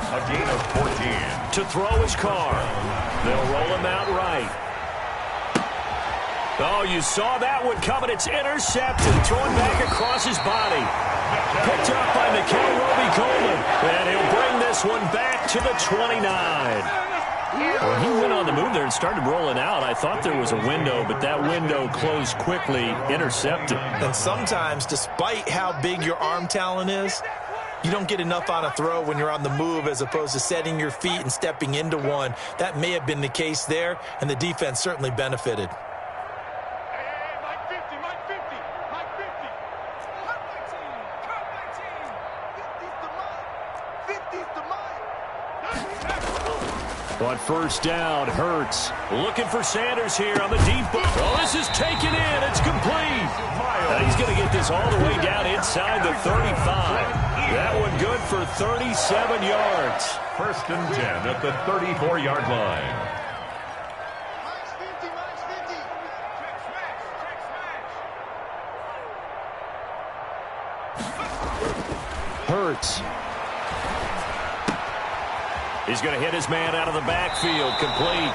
A gain of 14. To throw his Carr. They'll roll him out right. Oh, you saw that one coming. It's intercepted. Thrown back across his body. Picked up by Mikel Roby-Coleman. And he'll bring this one back to the 29. Well, he went on the move there and started rolling out. I thought there was a window, but that window closed quickly. Intercepted. And sometimes, despite how big your arm talent is, you don't get enough on a throw when you're on the move as opposed to setting your feet and stepping into one. That may have been the case there, and the defense certainly benefited. On first down, Hurts looking for Sanders here on the deep ball. Oh, this is taken in. It's complete. He's going to get this all the way down inside the 35. That one good for 37 yards. First and 10 at the 34-yard line. Hurts. He's going to hit his man out of the backfield, complete.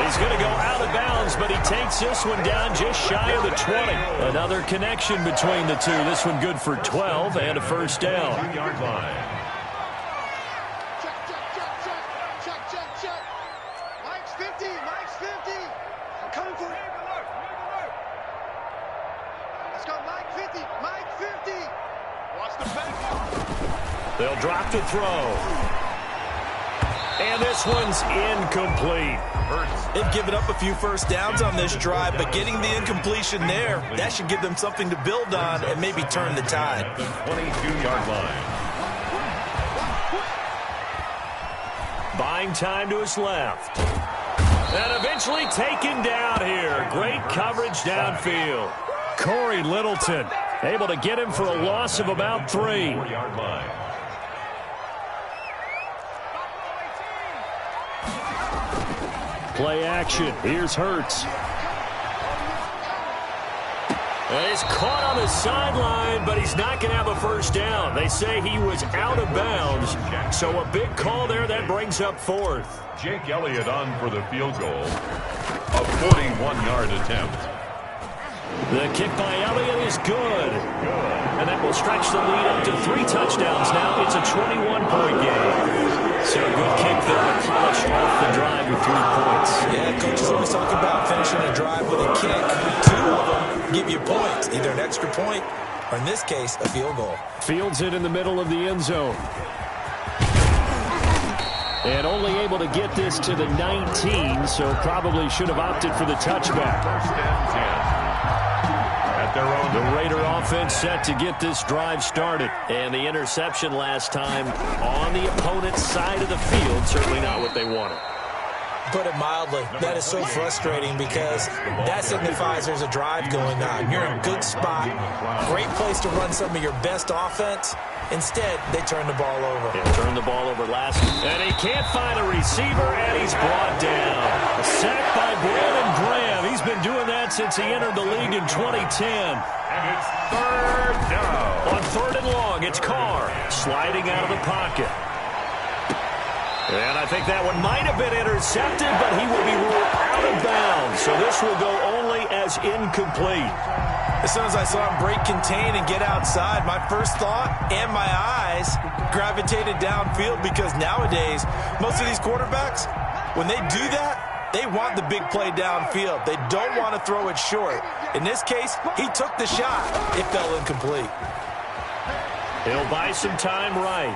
He's going to go out of bounds, but he takes this one down just shy of the 20. Another connection between the two. This one good for 12 and a first down. 2-yard line. Check. Mike's 50. I'm coming for it. Let's go, Mike 50. Mike 50. Watch the back. They'll drop the throw. And this one's incomplete. They've given up a few first downs on this drive, but getting the incompletion there, that should give them something to build on and maybe turn the tide. The 22-yard line. Buying time to his left. And eventually taken down here. Great coverage downfield. Corey Littleton able to get him for a loss of about 3. 4-yard line. Play action. Here's Hurts. He's caught on the sideline, but he's not going to have a first down. They say he was out of bounds, so a big call there that brings up fourth. Jake Elliott on for the field goal. A 41-yard attempt. The kick by Elliott is good. And that will stretch the lead up to 3 touchdowns now. It's a 21-point game. So a good kick there to polish off the drive with 3 points. Yeah, coaches always talk about finishing a drive with a kick. 2 of them give you points, either an extra point or, in this case, a field goal. Fields it in the middle of the end zone. And only able to get this to the 19, so probably should have opted for the touchback. First and 10. At their own. The Raider offense set to get this drive started. And the interception last time on the opponent's side of the field, certainly not what they wanted. Put it mildly, that is so frustrating because that signifies there's a drive going on. You're in a good spot, great place to run some of your best offense. Instead, they turn the ball over. Yeah, turned the ball over last. And he can't find a receiver, and he's brought down. A sack by Brandon Graham. He's been doing that since he entered the league in 2010. And it's third down. On 3rd and long, it's Carr sliding out of the pocket. And I think that one might have been intercepted, but he will be ruled out of bounds. So this will go only as incomplete. As soon as I saw him break contain and get outside, my first thought and my eyes gravitated downfield because nowadays, most of these quarterbacks, when they do that, they want the big play downfield. They don't want to throw it short. In this case, he took the shot. It fell incomplete. He'll buy some time right.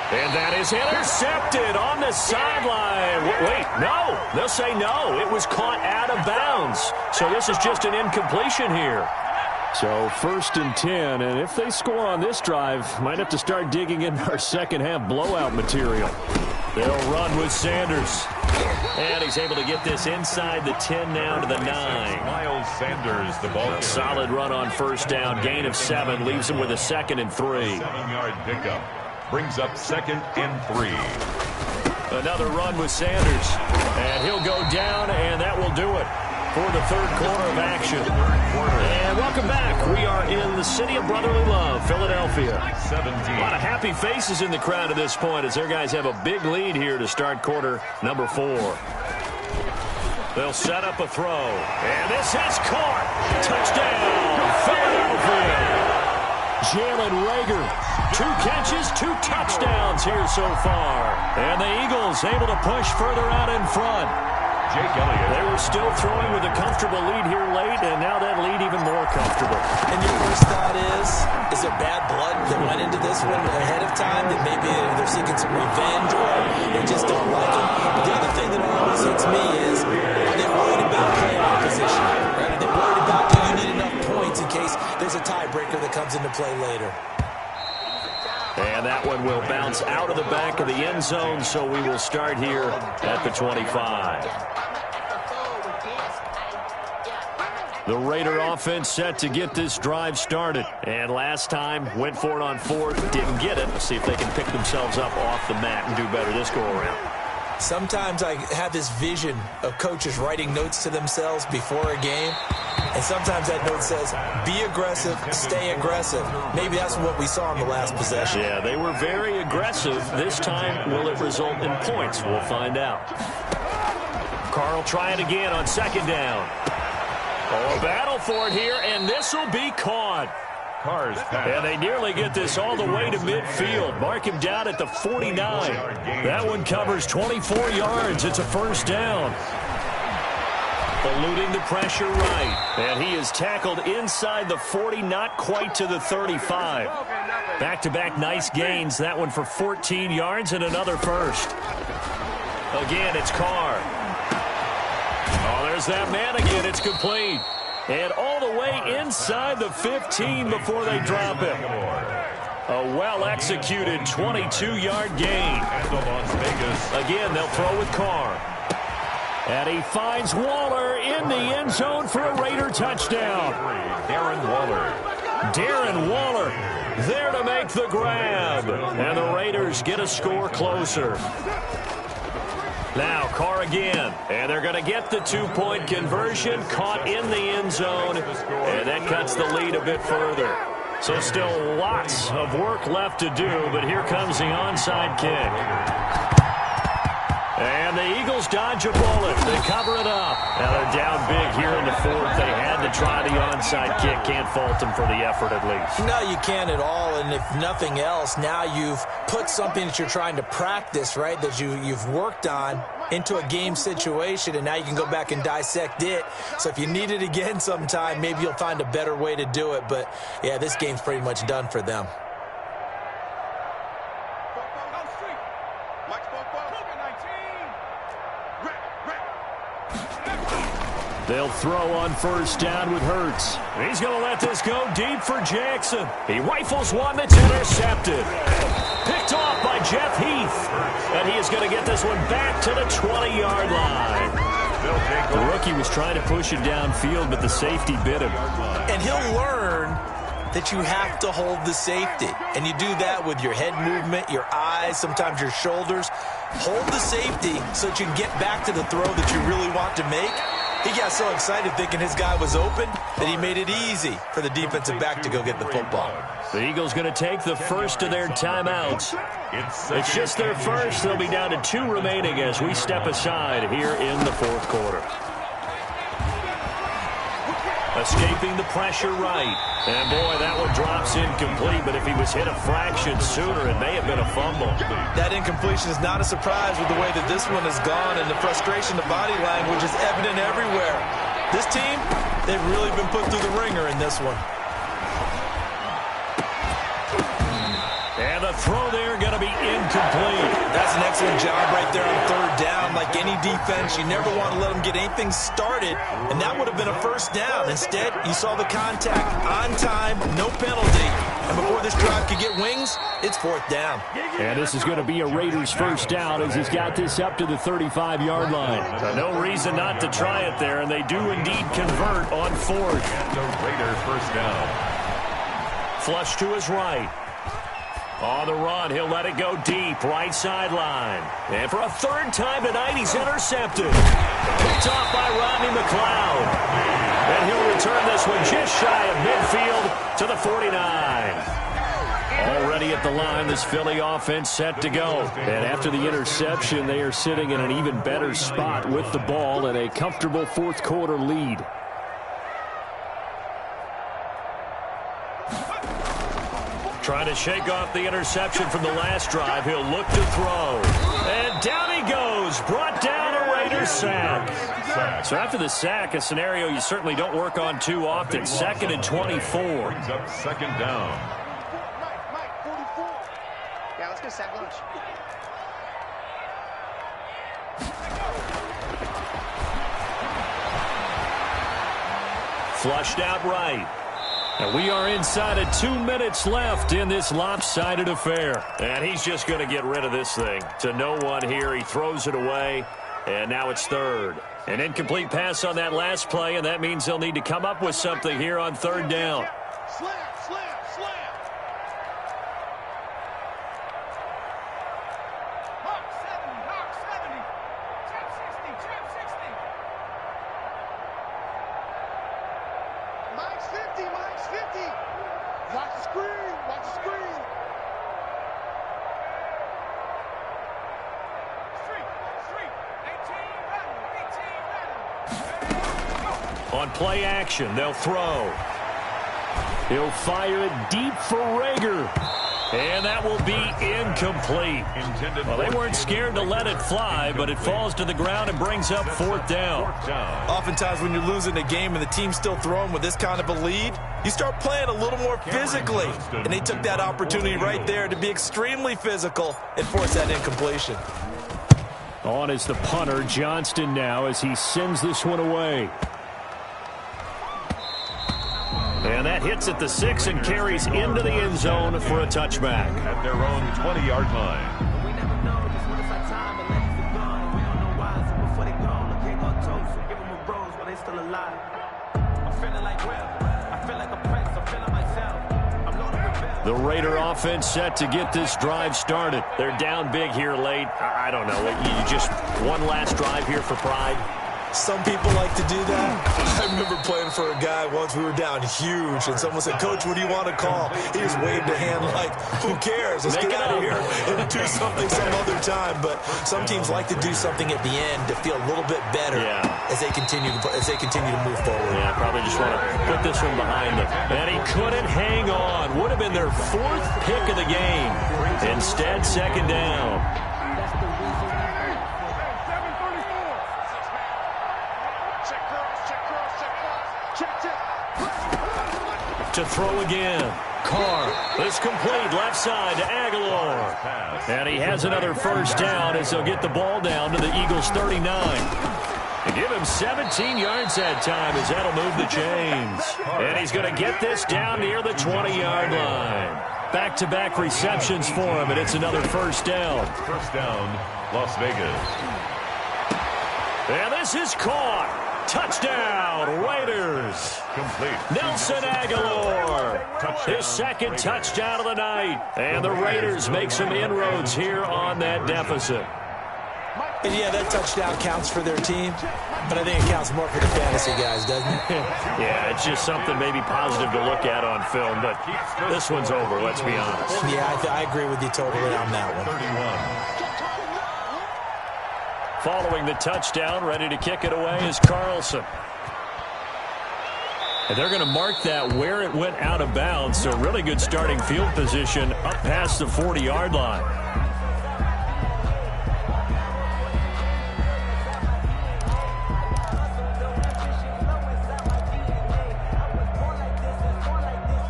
And that is intercepted on the sideline. Wait, no. They'll say no. It was caught out of bounds. So this is just an incompletion here. So 1st and 10, and if they score on this drive, might have to start digging in our second half blowout material. They'll run with Sanders. And he's able to get this inside the 10 now to the 9. Miles Sanders, the ball carrier. Solid run on first down. Gain of 7 leaves him with a 2nd and 3. 7-yard pickup. Brings up 2nd and 3. Another run with Sanders. And he'll go down, and that will do it for the 3rd quarter of action. And welcome back. We are in the city of brotherly love, Philadelphia. 17. A lot of happy faces in the crowd at this point as their guys have a big lead here to start quarter number 4. They'll set up a throw. And this is caught. Touchdown, Philadelphia. Jalen Reagor, 2 catches, 2 touchdowns here so far. And the Eagles able to push further out in front. Jake Elliott. They were still throwing with a comfortable lead here late, and now that lead even more comfortable. And your first thought is there bad blood that went into this one ahead of time, that maybe they're seeking some revenge or they just don't like it? But the other thing that always hits me is, are they worried about playoff position? Right? Are they worried about, do you need enough points in case there's a tiebreaker that comes into play later? And that one will bounce out of the back of the end zone, so we will start here at the 25. The Raider offense set to get this drive started. And last time, went for it on 4th, didn't get it. Let's see if they can pick themselves up off the mat and do better this go-around. Sometimes I have this vision of coaches writing notes to themselves before a game. And sometimes that note says, be aggressive, stay aggressive. Maybe that's what we saw in the last possession. Yeah, they were very aggressive. This time, will it result in points? We'll find out. Carr will try it again on 2nd down. Oh, a battle for it here, and this will be caught. Carr's pass. And they nearly get this all the way to midfield. Mark him down at the 49. That one covers 24 yards. It's a first down. Eluding the pressure right. And he is tackled inside the 40, not quite to the 35. Back-to-back nice gains. That one for 14 yards and another first. Again, it's Carr. Oh, there's that man again. It's complete. And all the way inside the 15 before they drop him. A well-executed 22-yard gain. Again, they'll throw with Carr. And he finds Waller in the end zone for a Raider touchdown. Darren Waller there to make the grab. And the Raiders get a score closer. Now Carr again, and they're going to get the two-point conversion, caught in the end zone, and that cuts the lead a bit further. So still lots of work left to do, but here comes the onside kick. And the Eagles dodge a bullet. They cover it up. Now they're down big here in the fourth. They had to try the onside kick. Can't fault them for the effort at least. No, you can't at all. And if nothing else, now you've put something that you're trying to practice, right, that you've worked on into a game situation, and now you can go back and dissect it. So if you need it again sometime, maybe you'll find a better way to do it. But, yeah, this game's pretty much done for them. They'll throw on first down with Hurts. He's going to let this go deep for Jackson. He rifles one that's intercepted. Picked off by Jeff Heath. And he is going to get this one back to the 20-yard line. The rookie was trying to push it downfield, but the safety bit him. And he'll learn that you have to hold the safety. And you do that with your head movement, your eyes, sometimes your shoulders. Hold the safety so that you can get back to the throw that you really want to make. He got so excited thinking his guy was open that he made it easy for the defensive back to go get the football. The Eagles going to take the first of their timeouts. It's just their first. They'll be down to 2 remaining as we step aside here in the fourth quarter. Escaping the pressure right. And, boy, that one drops incomplete, but if he was hit a fraction sooner, it may have been a fumble. That incompletion is not a surprise with the way that this one has gone, and the frustration, the body language is evident everywhere. This team, they've really been put through the ringer in this one. And the throw there going to be incomplete. That's an excellent job right there on third down. Like any defense, you never want to let them get anything started, and that would have been a first down. Instead, you saw the contact on time, no penalty. And before this drive could get wings, it's fourth down. And this is going to be a Raiders first down as he's got this up to the 35-yard line. No reason not to try it there, and they do indeed convert on fourth. The Raiders first down. Flush to his right. On the run, he'll let it go deep, right sideline. And for a third time tonight, he's intercepted. Picked off by Rodney McLeod. And he'll return this one just shy of midfield to the 49. Already at the line, this Philly offense set to go. And after the interception, they are sitting in an even better spot with the ball and a comfortable fourth quarter lead. Trying to shake off the interception from the last drive. He'll look to throw. And down he goes. Brought down a Raiders sack. So after the sack, a scenario you certainly don't work on too often. 2nd and 24. Brings up second down. Mike, 44. Yeah, let's go sack lunch. Flushed out right. And we are inside of 2 minutes left in this lopsided affair. And he's just going to get rid of this thing. To no one here. He throws it away. And now it's third. An incomplete pass on that last play, and that means they'll need to come up with something here on third down. Slam. Hawk 70. Trap 60. Mike's 50. Watch the screen. Street. 18 On play action, they'll throw. He'll fire it deep for Rager. And that will be incomplete. Well, they weren't scared to let it fly, but it falls to the ground and brings up fourth down. Oftentimes when you're losing a game and the team's still throwing with this kind of a lead, you start playing a little more physically. And they took that opportunity right there to be extremely physical and force that incompletion. On is the punter, Johnston, now as he sends this one away. And that hits at the 6 and carries into the end zone for a touchback. At their own 20-yard line. We never know just when it's our time, but let it be gone. We don't know why, so before they go, look, ain't no toast. So give them a rose while they still alive. I'm feeling like Will. I feel like a prince. I'm feeling myself. I'm loaded with bills. The Raider offense set to get this drive started. They're down big here late. I don't know. You just one last drive here for pride. Some people like to do that. I remember playing for a guy once. We were down huge, and someone said, "Coach, what do you want to call?" He just waved a hand like, "Who cares? Let's get out of here and do something some other time." But some teams like to do something at the end to feel a little bit better as they continue to move forward. Yeah, probably just want to put this one behind them. And he couldn't hang on. Would have been their 4th pick of the game. Instead, 2nd down. To throw again. Carr is complete left side to Aguilar. And he has another first down as they'll get the ball down to the Eagles' 39. And give him 17 yards that time as that'll move the chains. And he's going to get this down near the 20-yard line. Back-to-back receptions for him, and it's another first down. First down, Las Vegas. And this is caught. Touchdown, Raiders. Complete. Nelson Aguilar. His 2nd touchdown of the night. And the Raiders make some inroads here on that deficit. And yeah, that touchdown counts for their team, but I think it counts more for the fantasy guys, doesn't it? Yeah, it's just something maybe positive to look at on film, but this one's over, let's be honest. Yeah, I agree with you totally on that one. 31. Following the touchdown, ready to kick it away is Carlson. And they're going to mark that where it went out of bounds, so really good starting field position up past the 40-yard line.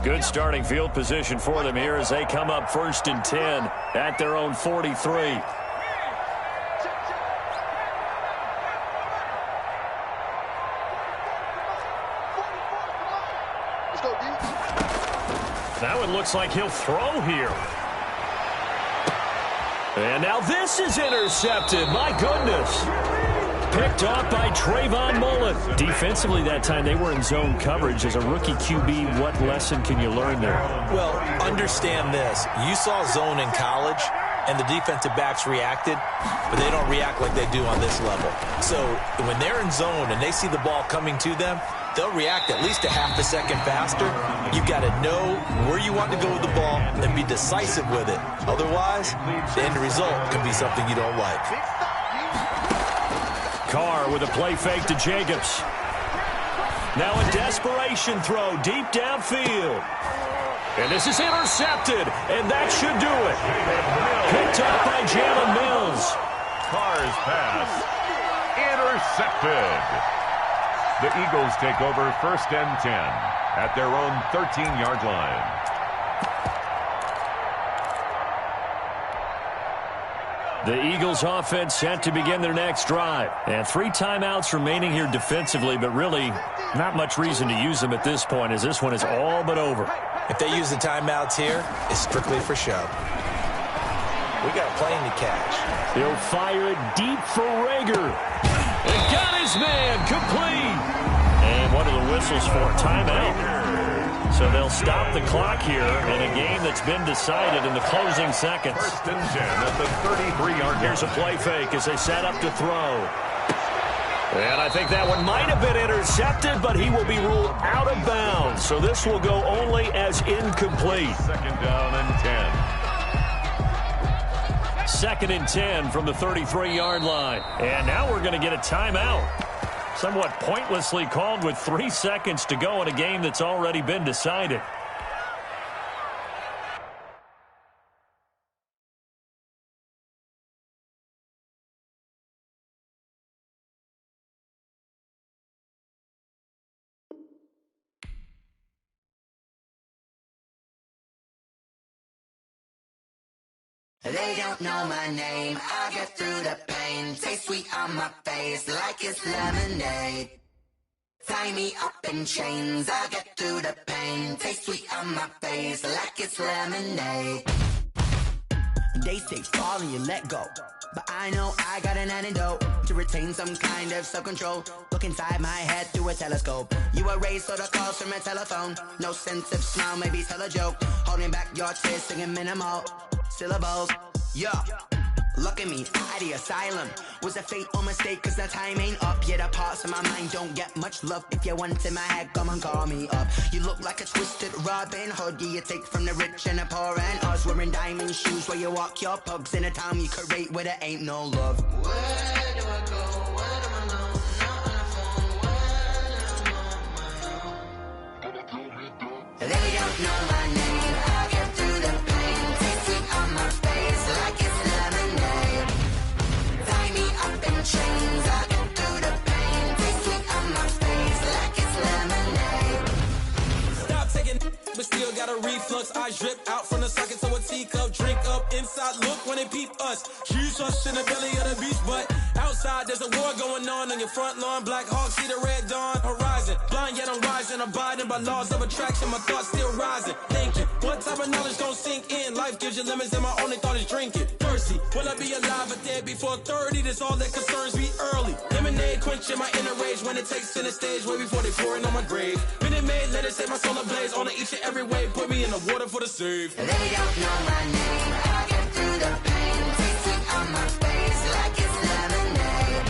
Good starting field position for them here as they come up 1st and 10 at their own 43. That one looks like he'll throw here. And now this is intercepted. My goodness. Picked off by Trayvon Mullen. Defensively that time, they were in zone coverage. As a rookie QB, what lesson can you learn there? Well, understand this. You saw zone in college, and the defensive backs reacted, but they don't react like they do on this level. So when they're in zone and they see the ball coming to them, they'll react at least a half a second faster. You've got to know where you want to go with the ball and be decisive with it. Otherwise, the end result can be something you don't like. Carr with a play fake to Jacobs. Now a desperation throw deep downfield. And this is intercepted, and that should do it. Picked up by Jalen Mills. Carr's pass intercepted. The Eagles take over 1st and 10 at their own 13-yard line. The Eagles offense set to begin their next drive. And 3 timeouts remaining here defensively, but really not much reason to use them at this point as this one is all but over. If they use the timeouts here, it's strictly for show. We got a plane to catch. He'll fire it deep for Rager. And got his man complete. And what are the whistles for? Timeout. So they'll stop the clock here in a game that's been decided in the closing seconds. 1st and 10 at the 33-yard line. Here's a play fake as they set up to throw. And I think that one might have been intercepted, but he will be ruled out of bounds. So this will go only as incomplete. 2nd down and 10. 2nd and 10 from the 33-yard line. And now we're going to get a timeout. Somewhat pointlessly called with 3 seconds to go in a game that's already been decided. They don't know my name, I get through the pain. Taste sweet on my face like it's lemonade. Tie me up in chains, I get through the pain. Taste sweet on my face like it's lemonade. They say fall and you let go. But I know I got an antidote to retain some kind of self-control. Look inside my head through a telescope. You erase all the calls from a telephone. No sense of smile, maybe tell a joke. Holding back your tears, singing minimal syllables. Yeah. Look at me, out the asylum. Was a fate or mistake, cause the time ain't up. Yet the parts of my mind don't get much love. If you want in my head, come and call me up. You look like a twisted Robin Hood. Yeah, you take from the rich and the poor and us. Wearing diamond shoes where you walk your pugs. In a town you create where there ain't no love. Where do I go? Where do I know? Not on the phone. When I'm on my own. They don't know my name. I get through the pain. Taste sweet on my face like it's lemonade. Tie me up in chains. I get through the pain. Taste sweet on my face like it's lemonade. Stop taking, but still got a reflux. Eyes drip out from the socket to a teacup. Drink up inside, look when they peep us. Choose us in the belly of the beast, but outside there's a war going on your front lawn. Black Hawk, see the red dawn horizon. Blind yet I'm rising, abiding by laws of attraction. My thoughts still rising, thinking what type of knowledge don't sink in. Life gives you limits and my only thought is drinking. Thirsty, will I be alive or dead before 30? That's all that concerns me early. Lemonade quenching my inner rage when it takes center stage way before they pouring on my grave. Minute Maid, let it set my soul ablaze on each and every way. Put me in the water for the save. They don't know my name. I get through the pain. Taste sweet on my face like it's lemonade.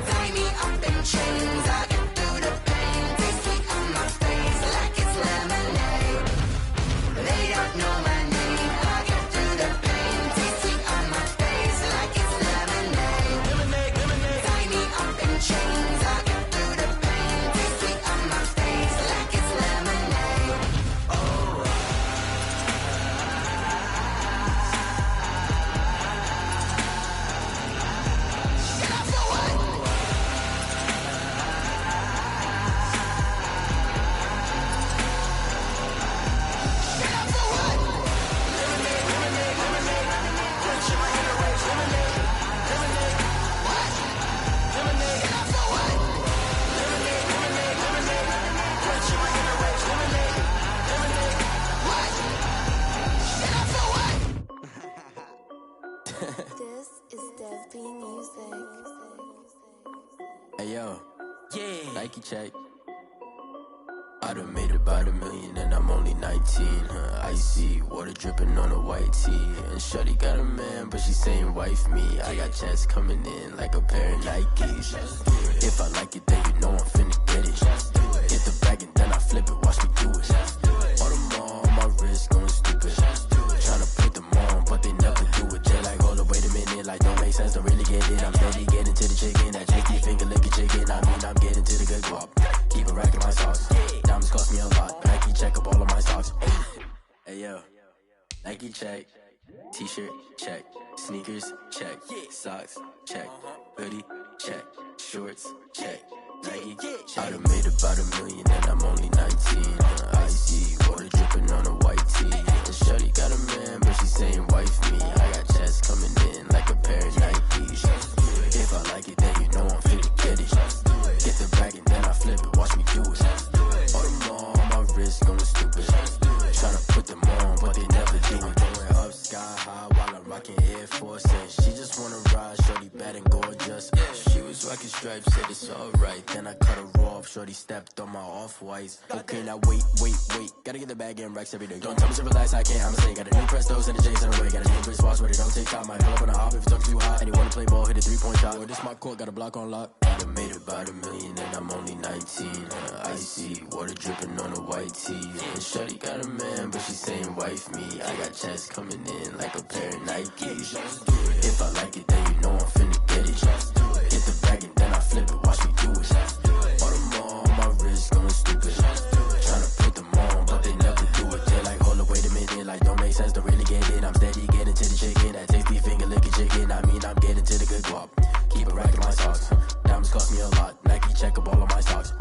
Tie me up in chains. I get through the pain. Taste sweet on my face like it's lemonade. They don't know my name. I get through the pain. Taste sweet on my face like it's lemonade. Lemonade, lemonade. Tie me up in chains. I get through the pain. Taste sweet on my face like it's lemonade. This is Desby Music. Hey yo, Yeah. Nike check. I done made about $1 million and I'm only 19. Icy water dripping on a white tee. And shorty got a man, but she saying wife me. I got checks coming in like a pair of Nikes. If I like it, then you know I'm finna get it. Get the bag and then I flip it, watch me do it. All them on my wrist going stupid. Tryna put them on, but they never do it. They like, hold up, wait a minute, like don't make sense, don't really get it. I'm steady getting to the chicken, that cheeky finger licking chicken. I mean, I'm getting to the good guap. Keep a rack in my socks. Diamonds cost me a lot. Nike check up all of my stocks. Hey yo, Nike check. T-shirt check. Sneakers check. Socks check. Hoodie check. Shorts check. Nike I done made about $1 million and I'm only 19. Icy water dripping on a white tee. And shorty got a man, but she saying wife me. I got checks coming in like a pair of Nikes. If I like it, then you know I'm finna get it. Get the bag and then I flip it, watch me do it. All them on my wrist going stupid. Tryna put them on, but they never do it. Going up sky high while I'm rocking Air Force. And she just wanna ride, shorty bad and gorgeous. She was rocking stripes, said it's alright. Then I cut her off, shorty stepped on my off-whites. Okay, now wait. Gotta get the bag and racks every day. Don't tell me to relax, I can't, I'ma say. Got a new Prestos and a J's in the way. Got a new Chris Foss where they don't take time. Might pull up on a hop if it's talking too hot. And he wanna play ball, hit a 3-point shot. Or this my court, got a block on lock. I done made about $1 million and I'm only 19. Icy water dripping on a white tee. And shorty got a man, but she saying wife me. I got checks coming in like a pair of Nikes. If I like it, then you know I'm finna get it. Get the bag and then I flip it, watch me do it. All them on my wrist going stupid. Tryna put them on, but they never do it. They like, hold up, wait a minute, like don't make sense, don't really get it. I'm steady getting to the chicken, that tasty finger licking chicken. I mean, I'm getting to the good guap. Keep a rack in my socks. Diamonds cost me a lot. Nike check up all of my stocks.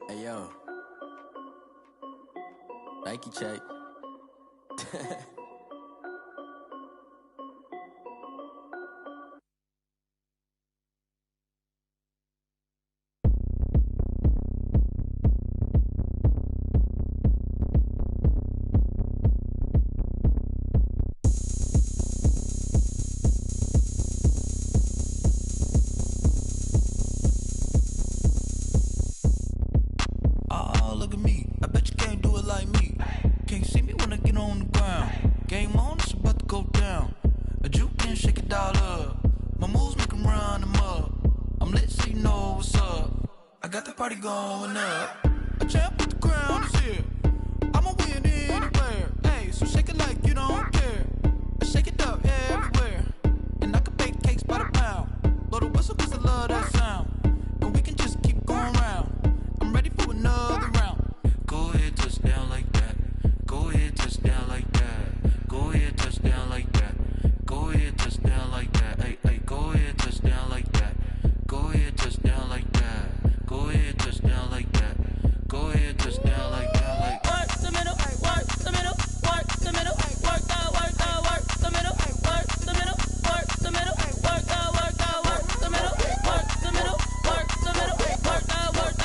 Hey yo, Nike check. got the party going up. A champ with the crown is here. I'ma win anywhere. Hey, so shake it like you don't care. Shake it up everywhere. And I can bake cakes by the pound. Blow the whistle cause I love that sound. And we can just keep going round. I'm ready for another round. Go ahead, touch down like that. Go ahead, touch down like that. Go ahead, touch down like that. Go ahead, touch down like that. Hey, hey, go ahead, touch down like that. Go ahead, touch down like that. Go ahead, touch down like that. Go ahead, touch down like that. Like work the middle, work the middle, work the middle, work the middle, work the middle, work the middle, work the middle, work the middle, work the middle, work the middle,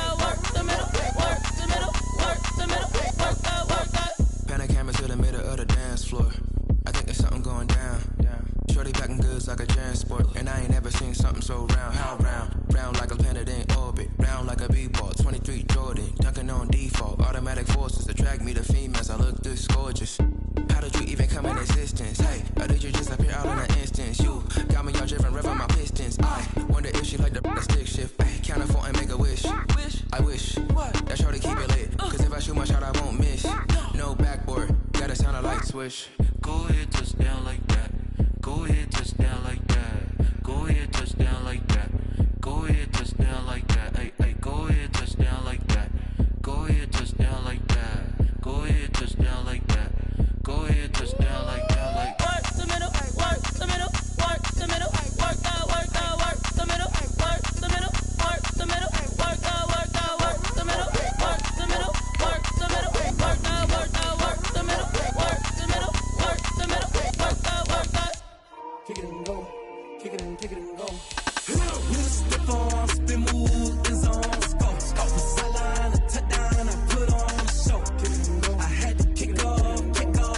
work the middle, work the middle, work the middle, work the. Pan a camera to the middle of the dance floor. I think there's something going down. Shorty packing goods like a transport, and I ain't never seen something so round. How round? Round like a planet in orbit, round like a b-ball. 23 Jordan, dunking on default. Automatic forces attract me to females. I look this gorgeous. How did you even come in existence? Hey, or did you just appear out in an instance? You got me all driven, revving my pistons. I wonder if she like the stick shift. Hey, count her 4 and make a wish. I wish that shorty keep it lit, cause if I shoot my shot, I won't miss. No backboard, gotta sound a light switch. go ahead, touch down like that. Go ahead, touch down like that. Go ahead, touch down like that. Go ahead, touch down like that. Hey, hey, go ahead, touch down like that. Go ahead, touch down like that. Go ahead, touch down like that. Go ahead, touch down like that. Like work the middle, work the middle, work the middle, work the middle, work the middle, work the middle, work the middle, work the middle, work the middle, work the middle, work the middle, work the middle, work the middle, work the middle, work the. Kick it and go, kick it and go. We'll step on, spin, move, and zones, go. Off the sideline, a touchdown, I put on a show. I had to kick off and go.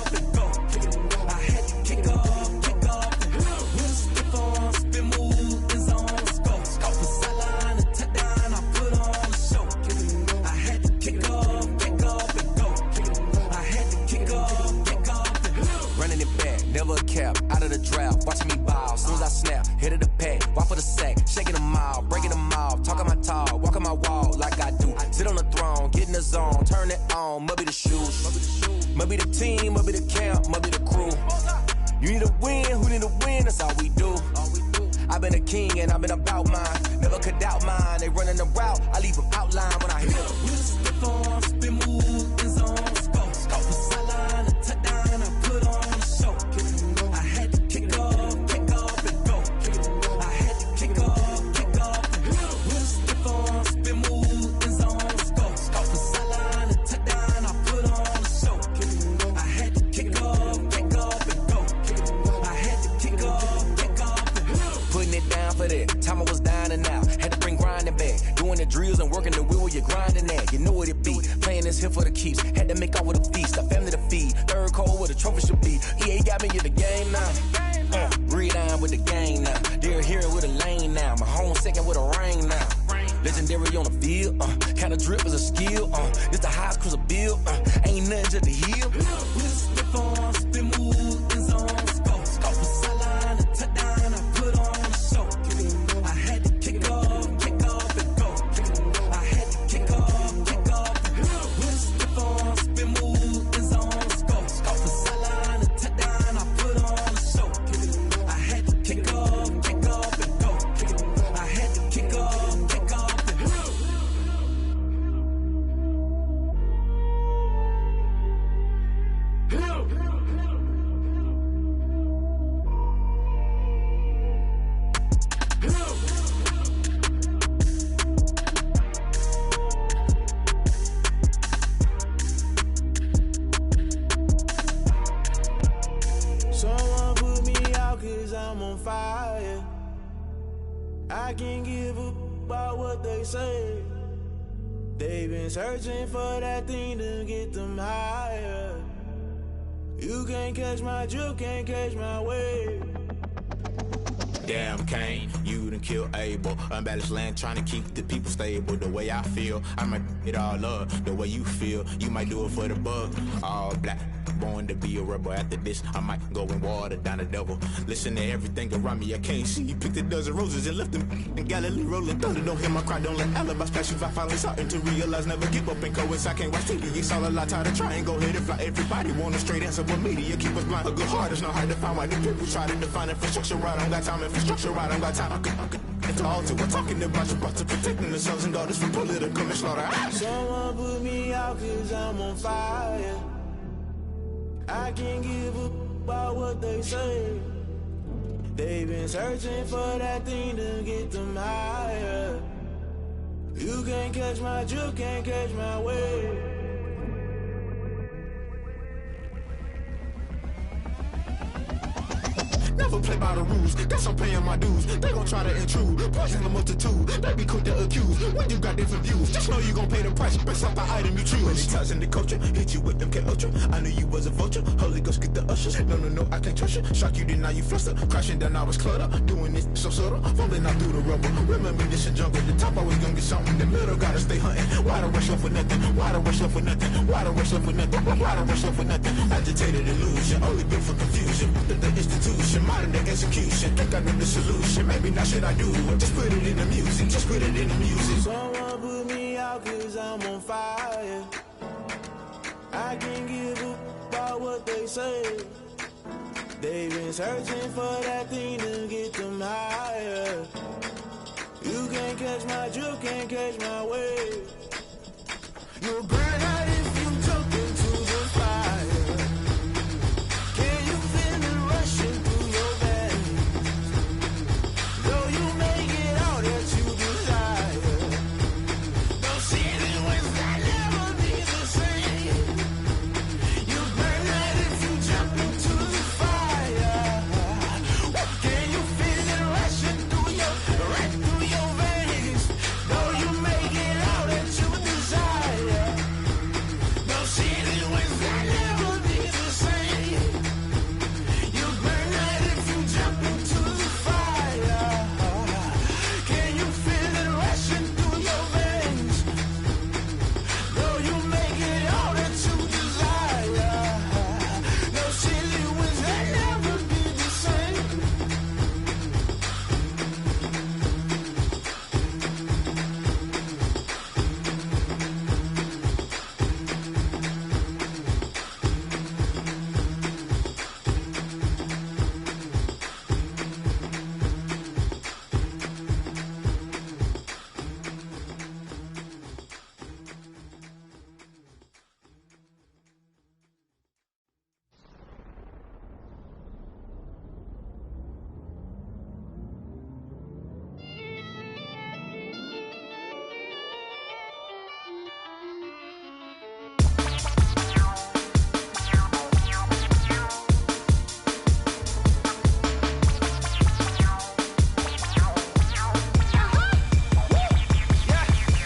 I had to kick off and go. We'll step on, spin, move, and zones, go. Off the sideline, a touchdown, I put on a show. I had to kick off and go. I had to kick off and go. Running it back, never a cap, out of the draft, watching me ball. Soon as I snap, hit of the pack, walk for the sack, shaking them all, breaking them off, talking my talk, walking my wall like I do. Sit on the throne, get in the zone, turn it on, must be the shoes, must be the team, must be the camp, must be the crew. You need a win, who need a win, that's all we do. I've been a king and I've been about mine, never could doubt mine. They running the route, I leave them outline when I hit them. We'll step on, spin, move, and zones, go. Off the sideline, a touchdown, I put on a show. I had to kick off and go. I had to kick off and go. We'll step on, spin, move, and zones, go. Off the sideline, a touchdown, I put on a show. I had to kick off and go. I had to kick off and go. Putting it down for that, time I was down and out, had to bring grinding back, doing the drills and working the wheel where you're grinding at, you know what it be, playing this here for the keeps, had to make out with a feast, a family to feed, third cold where the trophy should be, EA got me in the game now, read on with the game now, they're here with a lane now, my home second with a ring now, legendary on the field, kind of drip is a skill, this the highest cruiser bill, ain't nothing just the heel. We'll step on, spin, move, and zones, go. Off the sideline, a touchdown, I put on a show. I had to kick off and go. I had to kick off and go. We'll step on, spin, move, and zones, go. Off the sideline, a touchdown, I put on a show. I had to kick off and go. I had to kick off and go. Someone put me out cause I'm on fire. I can't give a about what they say. They've been searching for that thing to get them higher. You can't catch my drift, can't catch my wave. Damn, Kane, you you done killed Abel. Unbalanced land trying to keep the people stable. The way I feel, I might it all up. The way you feel, you might do it for the bug. All black, born to be a rebel. After this, I might go and water down the devil. Listen to everything around me, I can't see. Picked a dozen roses and left them in Galilee rolling thunder. Don't hear my cry, don't let alibis pass you. I finally starting to realize, never give up and coast. I can't watch TV, it's all a lot. Tired of trying, go ahead and fly. Everybody want a straight answer, but media keep us blind. A good heart is not hard to find. Why the people try to define infrastructure right? I don't got time, infrastructure right, I don't got time. I could it's all to we're talking about to protecting the sons and daughters from political slaughter. Someone put me out cause I'm on fire. I can't give up about what they say. They've been searching for that thing to get them higher. You can't catch my drift, can't catch my wave. Never play by the rules, guess I'm paying my dues. They gon' try to intrude, poison the multitude. They be quick to accuse, when you got different views. Just know you gon' pay the price, based off the item you choose. When it ties in the culture, hit you with MK Ultra. I knew you was a vulture, Holy Ghost get the ushers. No, I can't trust you. Shock you, then now you fluster. Crashing down, I was cluttered. Doing this so subtle, falling out through the rubble. Remember this a jungle, the top always gonna get something. The middle gotta stay hunting. Why the rush left for nothing? Why the rush left for nothing? Why the rush left for nothing? Why the rush left for nothing? Agitated illusion, only built for confusion. The institution, modern day execution. Think I know the solution. Maybe not should I do it? Just put it in the music. Just put it in the music. Someone put me out cause I'm on fire. I can't give up about what they say. They've been searching for that thing to get them higher. You can't catch my drift, can't catch my wave. You'll burn out if you jump into the fire. Can you feel it rushing through your veins? Though you make it all that you desire. Don't see the ways that never be the same. You burn out if you jump into the fire. Can you feel it rushing through your veins? Though you make it all that you desire. Don't see the ways that never be the same. You burn out if you jump into the fire. Can you feel it rushing through your veins? Though you make it all that you desire. No silly ways that never be the same.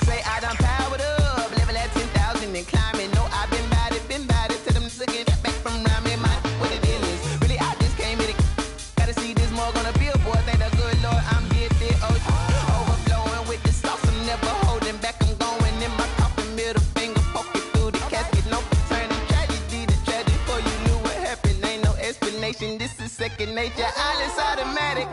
Say I done powered up, level at 10,000 and climbing. No, I've been bad it. Tell them to get back from around me. My what the deal is. Really, I just came in it. Gotta see this more gonna be a boy. Thank the good Lord, I'm gifted. Overflowing with the sauce. I'm never holding back. I'm going in my coffin, middle finger poking through the casket. No turning tragedy to tragic. Before you knew what happened, ain't no explanation. This is second nature. All is automatic.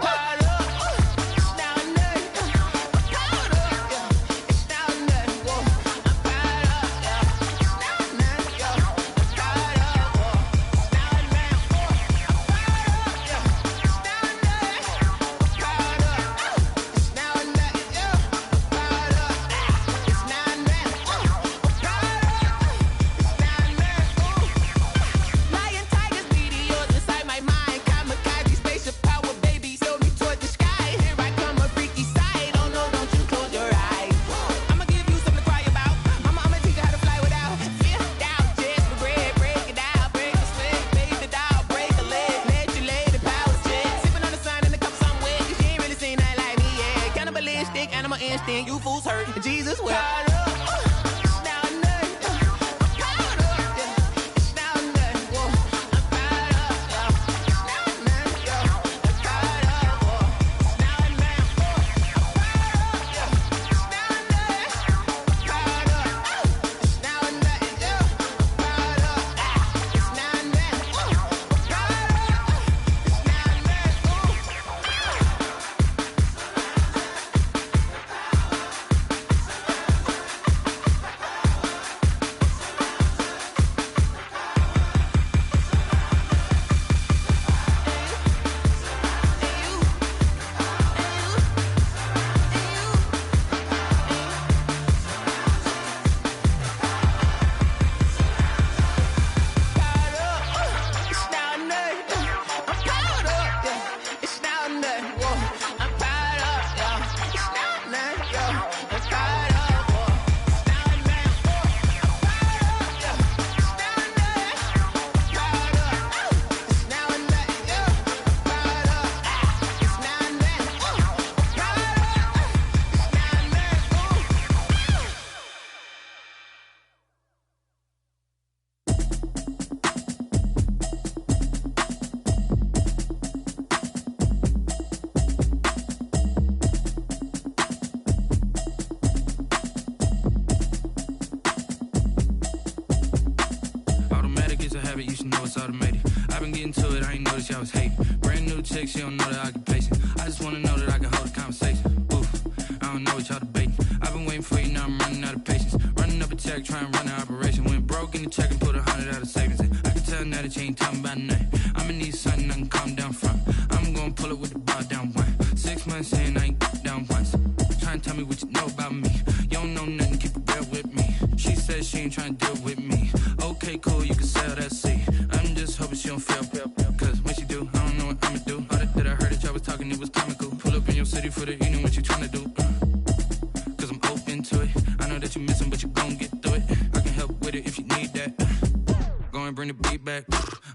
Lion, tigers, meteors inside my mind. Kamikaze, spaceship power, baby, sail me toward the sky. Here I come, a freaky side. Oh no, don't you close your eyes. I'ma give you something to cry about. I'ma teach you how to fly without fear. Doubt, just regret. Break it out, break the sweat, baby, the doll, break a leg. Let you lay the power check. Sipping on the sun in the cup somewhere. Cause she ain't really seen nothing like me, yeah. Cannibalistic, animal instinct. You fools hurt. Jesus wept. into it, I ain't noticed y'all was hating. Brand new chick, she don't know the occupation. I just wanna know that I can hold a conversation. Oof, I don't know what y'all debating. I've been waiting for you, now I'm running out of patience. Running up a check, trying to run an operation. Went broke in the check and put 100 out of savings in. I can tell now that you ain't talking about nothing. I'ma need something I can calm down from. I'm gonna pull it with the bar down one. 6 months in, I ain't down once. Trying to tell me what you know about me. You don't know nothing, keep it real with me. She said she ain't trying to deal with me. Okay, cool, you can sell that seed. I'm just hoping she don't fail. Cause when she do, I don't know what I'ma do. All that I heard that y'all was talking, it was comical. Pull up in your city for the evening, what you trying to do? Cause I'm open to it. I know that you missing, but you gon' get through it. I can help with it if you need that. Go and bring the beat back.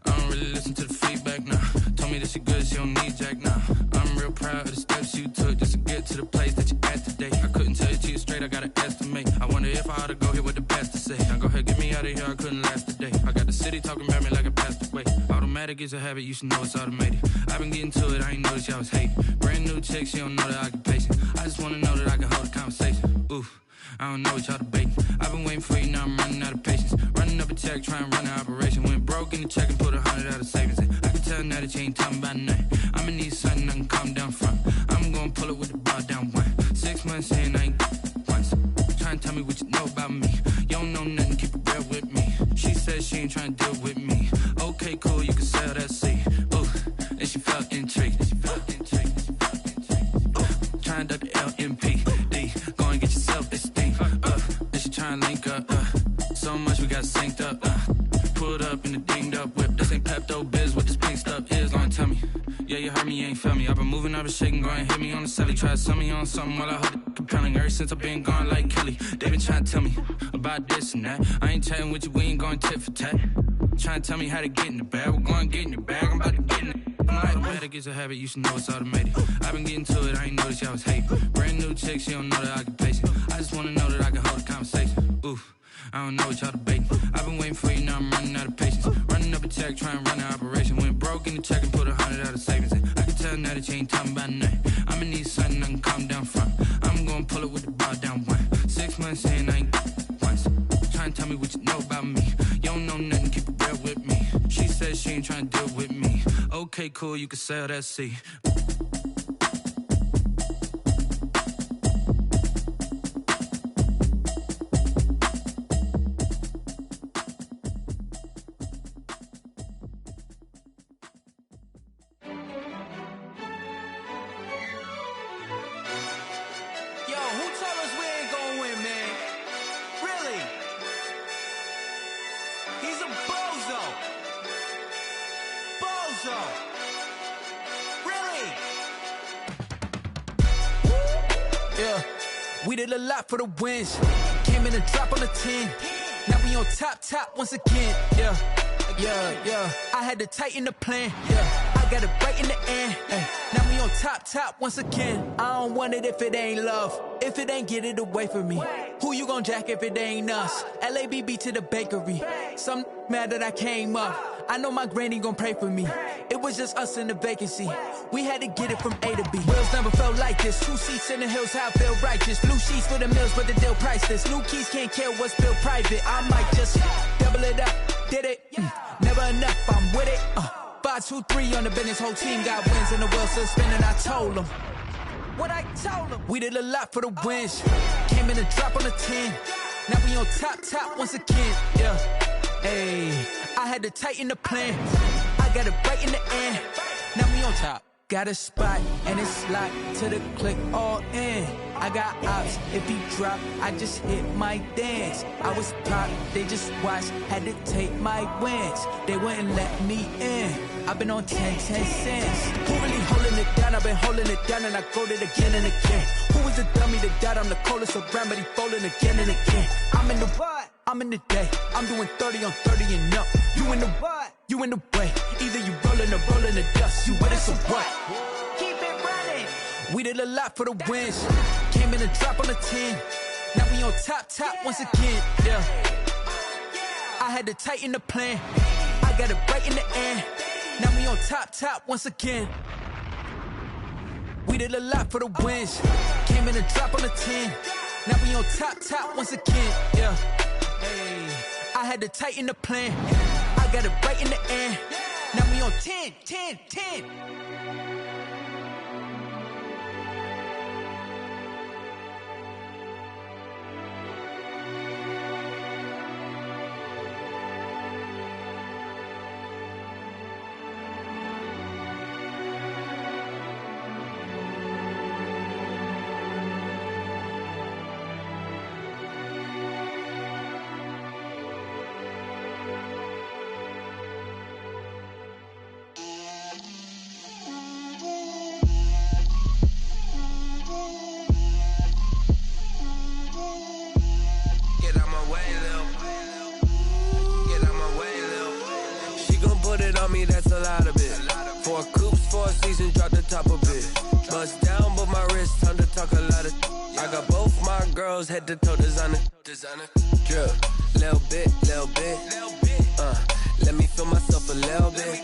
I don't really listen to the feedback, nah. Told me that she good, she don't need jack, nah. I'm real proud of the steps you took just to get to the place that you at today. I couldn't tell you to you straight, I gotta estimate. I wonder if I ought to go here with the best to say. Now go ahead, get me out of here, I couldn't last today. I got the city talking about me like I passed away. Automatic is a habit, you should know it's automated. I've been getting to it, I ain't noticed y'all was hating. Brand new chick, she don't know the occupation. I just wanna know that I can hold a conversation. Oof, I don't know what y'all debating. I've been waiting for you, now I'm running out of patience. Running up a check, trying to run an operation. Went broke in the check and put 100 out of savings in. I can tell now that you ain't talking about nothing. I'ma need something I can calm down from. I'm gonna pull it with the bar down one. 6 months in, I ain't once. Trying to tell me what you know about me. You don't know nothing, keep it real with me. She said she ain't trying to deal with me. Okay, cool, you can sell that seed. Ooh, and she felt intrigued. Trying to duck the LMP. Go and get yourself esteem. And she trying to link up. So much we got synced up. Pulled up in the dinged up whip. This ain't Pepto-Biz, what this pink stuff is. Long tell me. Yeah, you heard me, you ain't felt me. I've been moving, I've been shaking, go and hit me on the celly. Try to sell me on something while I hold it compelling. Ever since I've been gone like Kelly, they been trying to tell me about this and that. I ain't chatting with you, we ain't going tit for tat. Trying to tell me how to get in the bag. We're going to get in the bag, I'm about to get in it. Automatic is a habit, you should know it's automated. I've been getting to it, I ain't noticed y'all was hating. Brand new chick, she don't know the occupation. I just wanna know that I can hold a conversation. Oof, I don't know what y'all debating. I've been waiting for you, now I'm running out of patience. Running up a check, trying to run an operation. Went broke in the check and put 100 out of savings in. I can tell now that you ain't talking about nothing. I'ma need something I can calm down from. I'm gonna pull it with the bar down one. 6 months in, I ain't once. Trying to tell me what you know about me. You don't know nothing, keep it real with me. She said she ain't trying to deal with me. Okay, cool, you can sell that seed. We did a lot for the wins. Came in a drop on the 10. Now we on top once again. Yeah. I had to tighten the plan. Yeah. I got it right in the end. Now we on top once again. I don't want it if it ain't love. If it ain't, get it away from me. Who you gon' jack if it ain't us? LABB to the bakery. Some mad that I came up. I know my granny gon' pray for me. It was just us in the vacancy. We had to get it from A to B. Wheels never felt like this. 2 seats in the hills, how I feel righteous. Blue sheets for the mills, but the deal priceless. New keys can't care what's built private. I might just double it up. Did it? Never enough, I'm with it. 5, 2, 3 on the business. Whole team got wins and the wheels still spinning. I told them what I told them. We did a lot for the wins. Came in a drop on the 10. Now we on top once again. Yeah. Hey, I had to tighten the plan. I got it right in the end. Now we on top. Got a spot and it's locked to the click all in. I got ops, if he drop, I just hit my dance. I was pop, they just watched, had to take my wins. They wouldn't let me in. I've been on 10 cents. Who really holding it down? I've been holding it down and I go it again and again. Who was the dummy that died? I'm the coldest around, but he folding again and again. I'm in the what? I'm in the day. I'm doing 30 on 30 and up. You in the what? You in the way. Either you rolling or rolling the dust. You with us or what? Keep it running. We did a lot for the wins. Came in a drop on the 10. Now we on top once again. Yeah. I had to tighten the plan. I got it right in the end. Now we on top once again. We did a lot for the wins. Came in a drop on the 10. Now we on top once again. Yeah. Hey, I had to tighten the plan. I got it right in the end. Now we on 10, 10, 10. That's a lot of it. 4 coops, 4 seasons, drop the top of it. Bust down, but my wrist, time to talk a lot of. I got both my girls head to toe designer. Drip, little bit. Let me feel myself a little bit.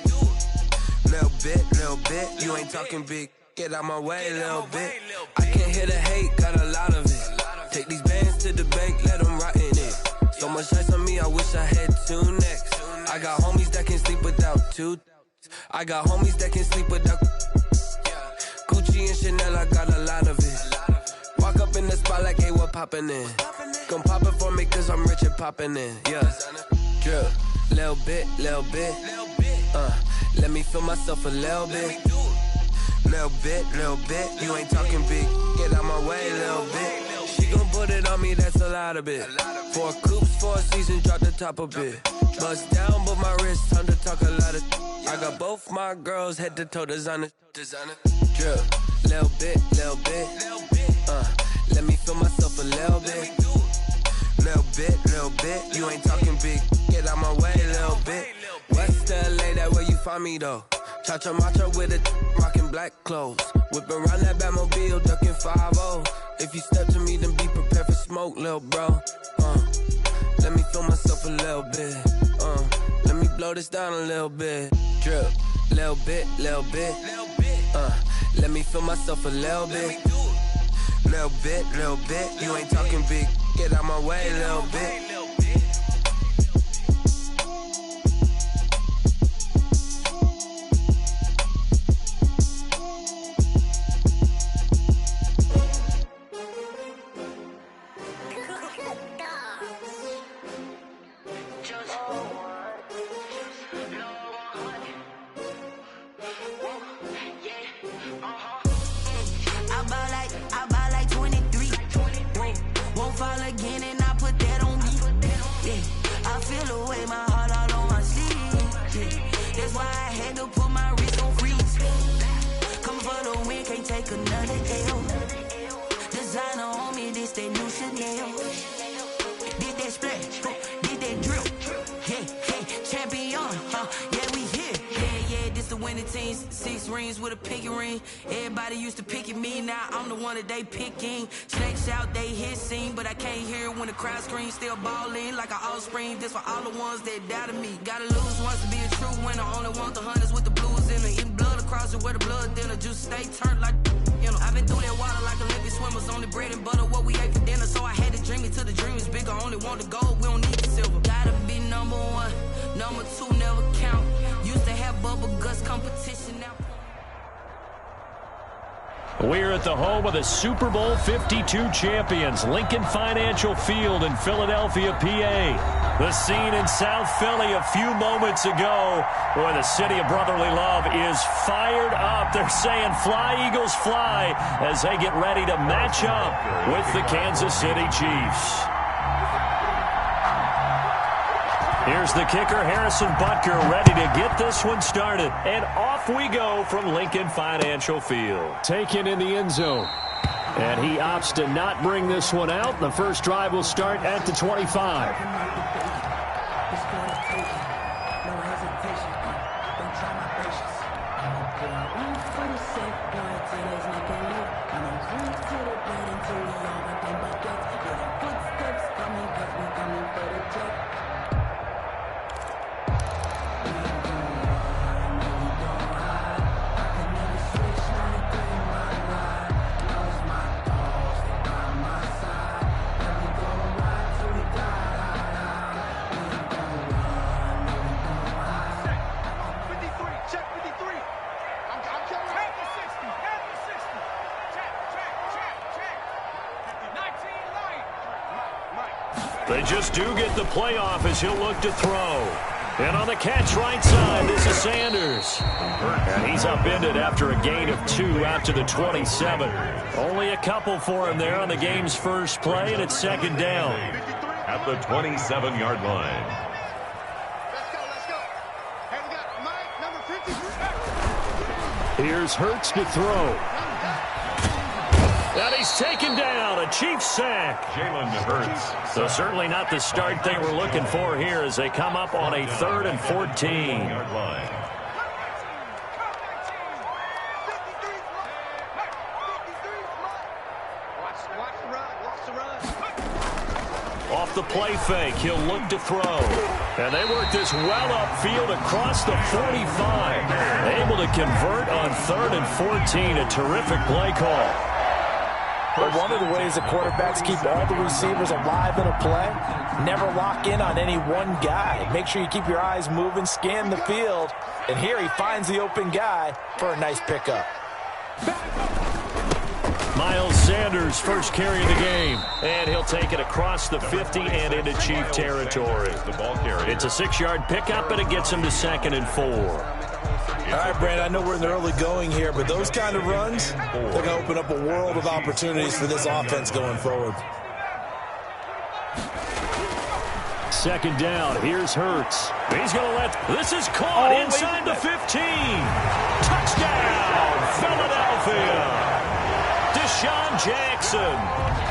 Little bit. You ain't talking big. Get out my way, little bit. I can't hear the hate, got a lot of it. Take these bands to the bank, let them rot in it. So much ice on me, I wish I had 2 necks. I got homies that can sleep without 2. I got homies that can sleep without Gucci and Chanel, I got a lot of it. Walk up in the spot like, hey, what poppin' in? Gon' pop it for me cause I'm rich and poppin' in. Yeah, drip, little bit. Let me feel myself a little bit. Little bit. You ain't talking big, get out my way, little bit. She gon' put it on me, that's a lot of it. 4 coops, 4 seasons, drop the top of it. Bust down, but my wrist, time to talk a lot of. I got both my girls head to toe designer. Drip, little bit. Let me feel myself a little bit. Little bit. You ain't talking big, get out my way, little bit. West LA, that where you find me though. Cha-cha matcha with it, rockin' black clothes. Whippin' around that Batmobile, duckin' 5-0. If you step to me, then be prepared for smoke, lil' bro. Let me feel myself a little bit. Let me blow this down a little bit. Drip, little bit. Let me feel myself a little bit. Little bit. You ain't talking big. Get out my way, little bit. Teams, 6 rings with a pinky ring. Everybody used to pick at me, now I'm the one that they picking. Snakes out, they hit scene, but I can't hear when the crowd screams. Still ballin' like an offspring. This for all the ones that doubted me. Gotta lose once to be a true winner. Only want the hunters with the blues in it. Eating blood across it where the blood dinner. Juice stay turned like, you know. I've been through that water like Olympic swimmers. Only bread and butter, what we ate for dinner. So I had to dream it till the dream is bigger. Only want the gold, we don't need the silver. Gotta be number 1, number 2 never count. Used to have bubble guts competition now. We're at the home of the Super Bowl 52 champions, Lincoln Financial Field in Philadelphia, PA. The scene in South Philly a few moments ago where the city of brotherly love is fired up. They're saying fly, Eagles, fly as they get ready to match up with the Kansas City Chiefs. Here's the kicker, Harrison Butker, ready to get this one started. And off we go from Lincoln Financial Field. Taken in the end zone. And he opts to not bring this one out. The first drive will start at the 25. They just do get the playoff as he'll look to throw. And on the catch right side, this is Sanders. And he's upended after a gain of 2 out to the 27. Only a couple for him there on the game's first play, and it's second down. At the 27-yard line. Let's go. Hey, we got Mike, number 50. Here's Hurts to throw. And he's taken down, a Chiefs sack. Jalen Hurts. So certainly not the start they were looking for here as they come up on a 3rd and 14. Yard line. Off the play fake, he'll look to throw. And they work this well upfield across the 45. Able to convert on 3rd and 14, a terrific play call. But one of the ways the quarterbacks keep all the receivers alive in a play, never lock in on any one guy. Make sure you keep your eyes moving, scan the field, and here he finds the open guy for a nice pickup. Miles Sanders first carry of the game, and he'll take it across the 50 and into Chief territory. It's a 6-yard pickup, and it gets him to 2nd and 4. All right, Brandon, I know we're in the early going here, but those kind of runs, they're going to open up a world of opportunities for this offense going forward. Second down, here's Hurts. He's going to let, this is caught inside the 15. Touchdown, Philadelphia. Deshaun Jackson,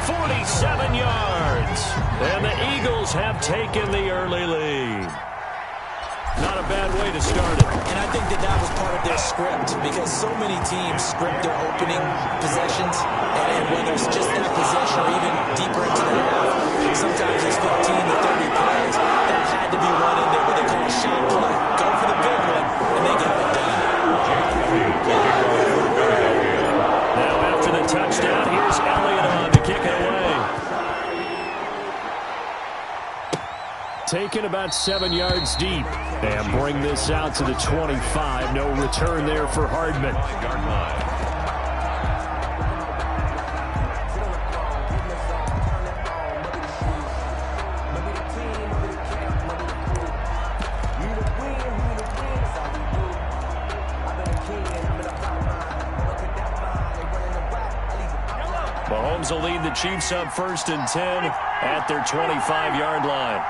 47 yards. And the Eagles have taken the early lead. Not a bad way to start it. And I think that was part of their script because so many teams script their opening possessions, and whether it's just that possession or even deeper into the half, sometimes it's 15 to 30 plays. That had to be one in there where they call a shot play. Go for the big one, and they got it done. Now after the touchdown, here's Elliott on to kick it away. Taken about 7 yards deep. And bring this out to the 25. No return there for Hardman. Mahomes will lead the Chiefs up 1st and 10 at their 25-yard line.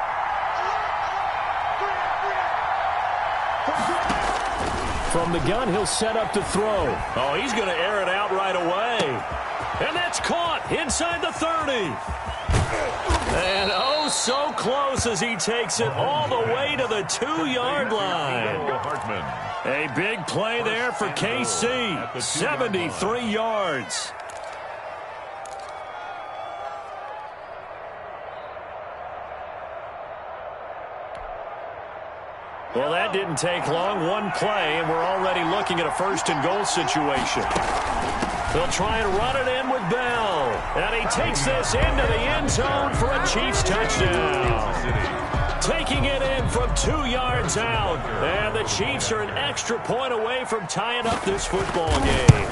From the gun, he'll set up to throw. Oh, he's going to air it out right away. And that's caught inside the 30. And oh, so close as he takes it all the way to the 2-yard line. A big play there for KC. 73 yards. Well, that didn't take long. One play, and we're already looking at a 1st and goal situation. They'll try and run it in with Bell. And he takes this into the end zone for a Chiefs touchdown. Taking it in from 2 yards out. And the Chiefs are an extra point away from tying up this football game.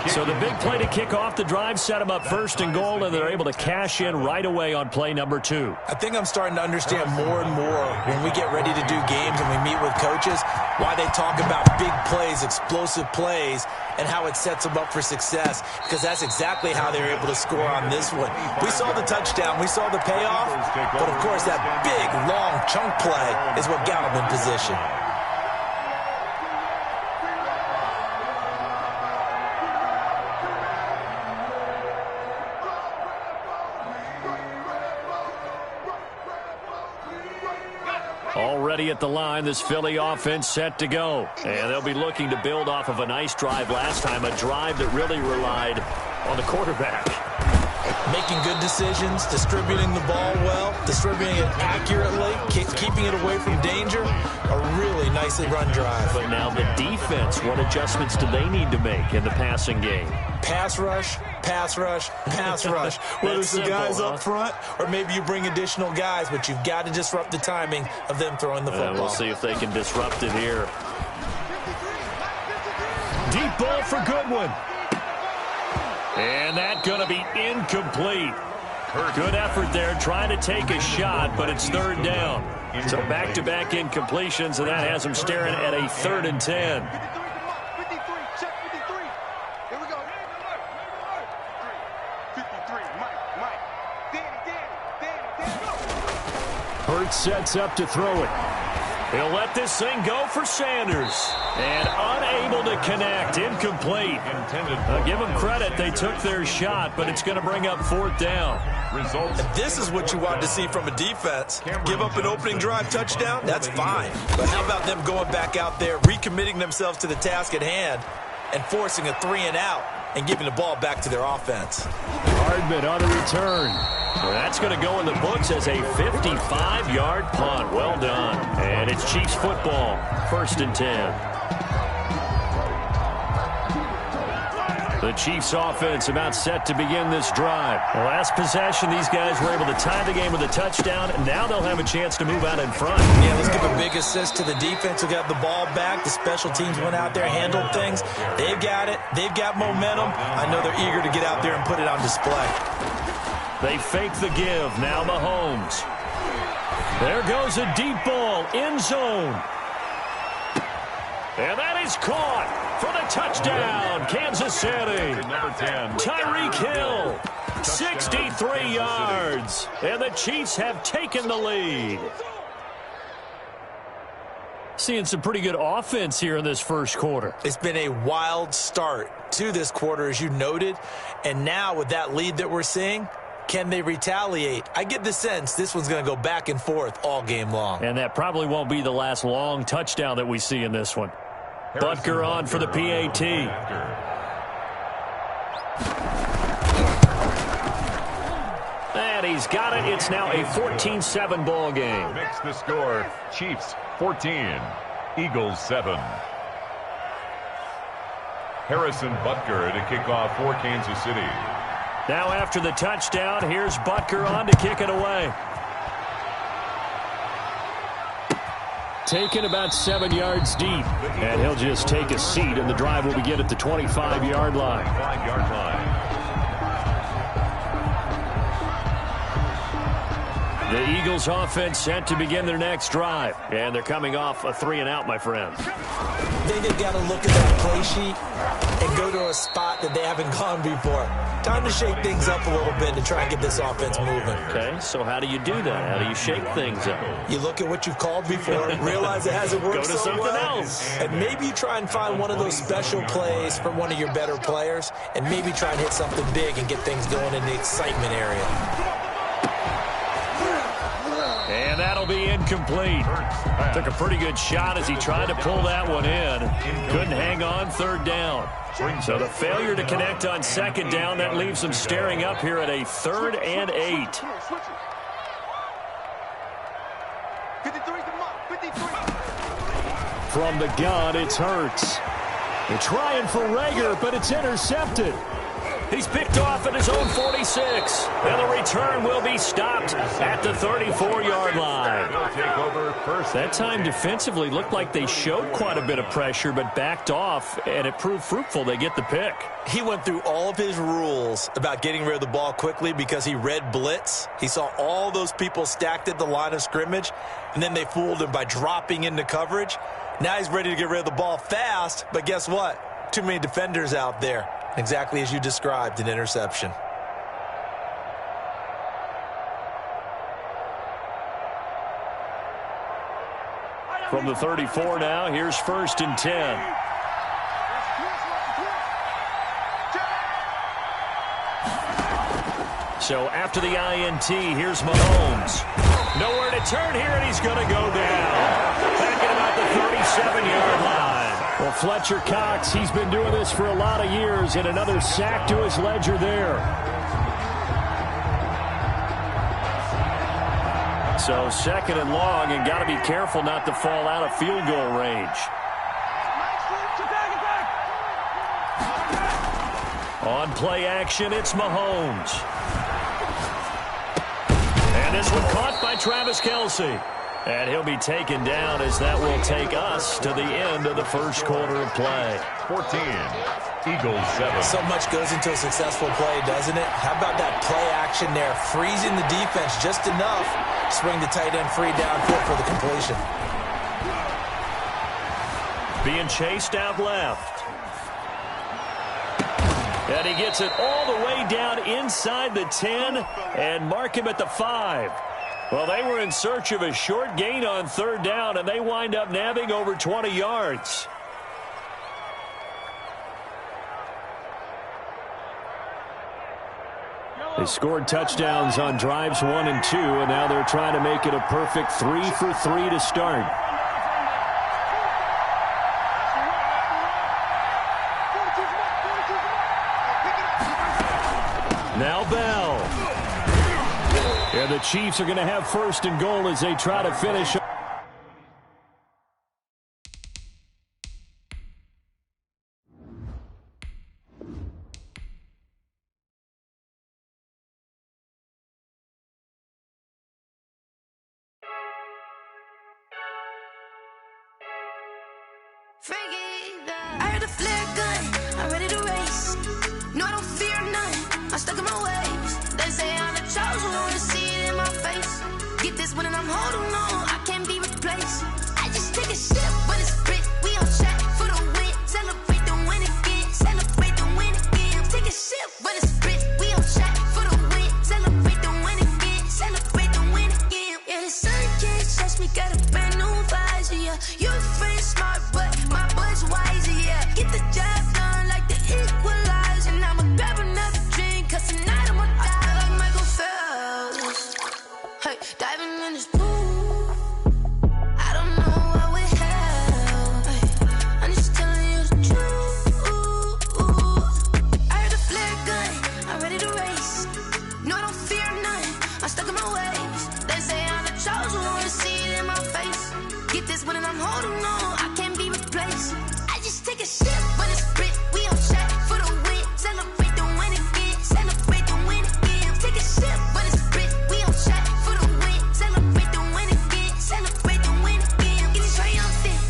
So the big play to kick off the drive set them up 1st and goal, and they're able to cash in right away on play number 2. I think I'm starting to understand more and more when we get ready to do games and we meet with coaches why they talk about big plays, explosive plays, and how it sets them up for success, because that's exactly how they were able to score on this one. We saw the touchdown, we saw the payoff, but of course that big, long chunk play is what got them in position. Already at the line, this Philly offense set to go. And they'll be looking to build off of a nice drive last time, a drive that really relied on the quarterback. Making good decisions, distributing the ball well, distributing it accurately, keeping it away from danger. A really nicely run drive. But now the defense, what adjustments do they need to make in the passing game? Pass rush, pass rush, pass rush. Whether it's the guys up front or maybe you bring additional guys, but you've got to disrupt the timing of them throwing the football. We'll see if they can disrupt it here. Deep ball for Goodwin. And that's going to be incomplete. Good effort there, trying to take a shot, but it's third down. So back-to-back incompletions, and that has them staring at a 3rd and 10. 53, check 53. Here we go. 53, Mike. Danny, go. Hurts sets up to throw it. He'll let this thing go for Sanders. And unable to connect. Incomplete. Give them credit. They took their shot, but it's going to bring up 4th down. And this is what you want to see from a defense. Give up an opening drive touchdown, that's fine. But how about them going back out there, recommitting themselves to the task at hand, and forcing a 3-and-out and giving the ball back to their offense. Hardman on the return. Well, that's going to go in the books as a 55-yard punt. Well done. And it's Chiefs football. 1st and 10. The Chiefs offense about set to begin this drive. The last possession, these guys were able to tie the game with a touchdown, and now they'll have a chance to move out in front. Yeah, let's give a big assist to the defense who got the ball back. The special teams went out there, handled things. They've got it. They've got momentum. I know they're eager to get out there and put it on display. They fake the give. Now Mahomes. There goes a deep ball. End zone. And that is caught for the touchdown. Kansas City. Number 10. Tyreek Hill. 63 yards. And the Chiefs have taken the lead. Seeing some pretty good offense here in this first quarter. It's been a wild start to this quarter, as you noted. And now with that lead that we're seeing, can they retaliate? I get the sense this one's going to go back and forth all game long. And that probably won't be the last long touchdown that we see in this one. Butker on for the PAT. And he's got it. It's now a 14-7 ball game. Makes the score Chiefs 14, Eagles 7. Harrison Butker to kick off for Kansas City. Now after the touchdown, here's Butker on to kick it away. Taken about 7 yards deep. And he'll just take a seat, and the drive will begin at the 25-yard line. 25-yard line. The Eagles offense set to begin their next drive. And they're coming off a 3-and-out, my friends. I think they've got to look at that play sheet and go to a spot that they haven't gone before. Time to shake things up a little bit to try and get this offense moving. Okay, so how do you do that? How do you shake things up? You look at what you've called before, realize it hasn't worked Go to so something well, else. and maybe you try and find one of those special plays for one of your better players, and maybe try and hit something big and get things going in the excitement area. And that'll be incomplete. Took a pretty good shot as he tried to pull that one in. Couldn't hang on, 3rd down. So the failure to connect on 2nd down, that leaves them staring up here at a 3rd and 8. From the gun, it's Hurts. They're trying for Rager, but it's intercepted. He's picked off at his own 46. And the return will be stopped at the 34-yard line. That time defensively looked like they showed quite a bit of pressure, but backed off, and it proved fruitful. They get the pick. He went through all of his rules about getting rid of the ball quickly because he read blitz. He saw all those people stacked at the line of scrimmage, and then they fooled him by dropping into coverage. Now he's ready to get rid of the ball fast, but guess what? Too many defenders out there. Exactly as you described, an interception. From the 34 now, here's 1st and 10. So after the INT, here's Mahomes. Nowhere to turn here, and he's going to go down. Back at about the 37-yard line. Well, Fletcher Cox, he's been doing this for a lot of years, and another sack to his ledger there. So 2nd and long, and got to be careful not to fall out of field goal range. On play action, it's Mahomes. And this one caught by Travis Kelce. And he'll be taken down as that will take us to the end of the first quarter of play. 14, Eagles 7. So much goes into a successful play, doesn't it? How about that play action there? Freezing the defense just enough. Swing the tight end free downfield for the completion. Being chased out left. And he gets it all the way down inside the 10 and mark him at the 5. Well, they were in search of a short gain on third down, and they wind up nabbing over 20 yards. They scored touchdowns on drives 1 and 2, and now they're trying to make it a perfect 3 for 3 to start. Now Bell. And the Chiefs are going to have first and goal as they try to finish. I heard a flare gun, I'm ready to race. No, I don't fear none, I'm stuck in my ways. They say I'm the chosen one, to see it in my face. Get this one and I'm holding on, I can't be replaced. I just take a sip, but it's spit, we on track for the win. Celebrate the win again, celebrate the win again. Take a sip, but it's spit, we on track for the win. Celebrate the win again, celebrate the win again. Yeah, the sun can't touch me, got a brand new visor, yeah. You're friend smart, but my bud's wiser, yeah. Get the job done like the equalizer. And I'ma grab another drink, cause tonight I'ma die like Michael Phelps. Hey, diving in this pool, I don't know what we have. Hey, I'm just telling you the truth. I heard a flare gun, I'm ready to race. No, I don't fear none, I'm stuck in my ways. They say I'm the chosen one, to see it in my face. Get this one and I'm holding on, I can't be replaced. I just take a sip, but it's spit, we on track for the win. Celebrate the win again, celebrate the win again. Take a sip, but it's spit, we on track for the win. Celebrate the win again, celebrate the win again. Get it triumphant,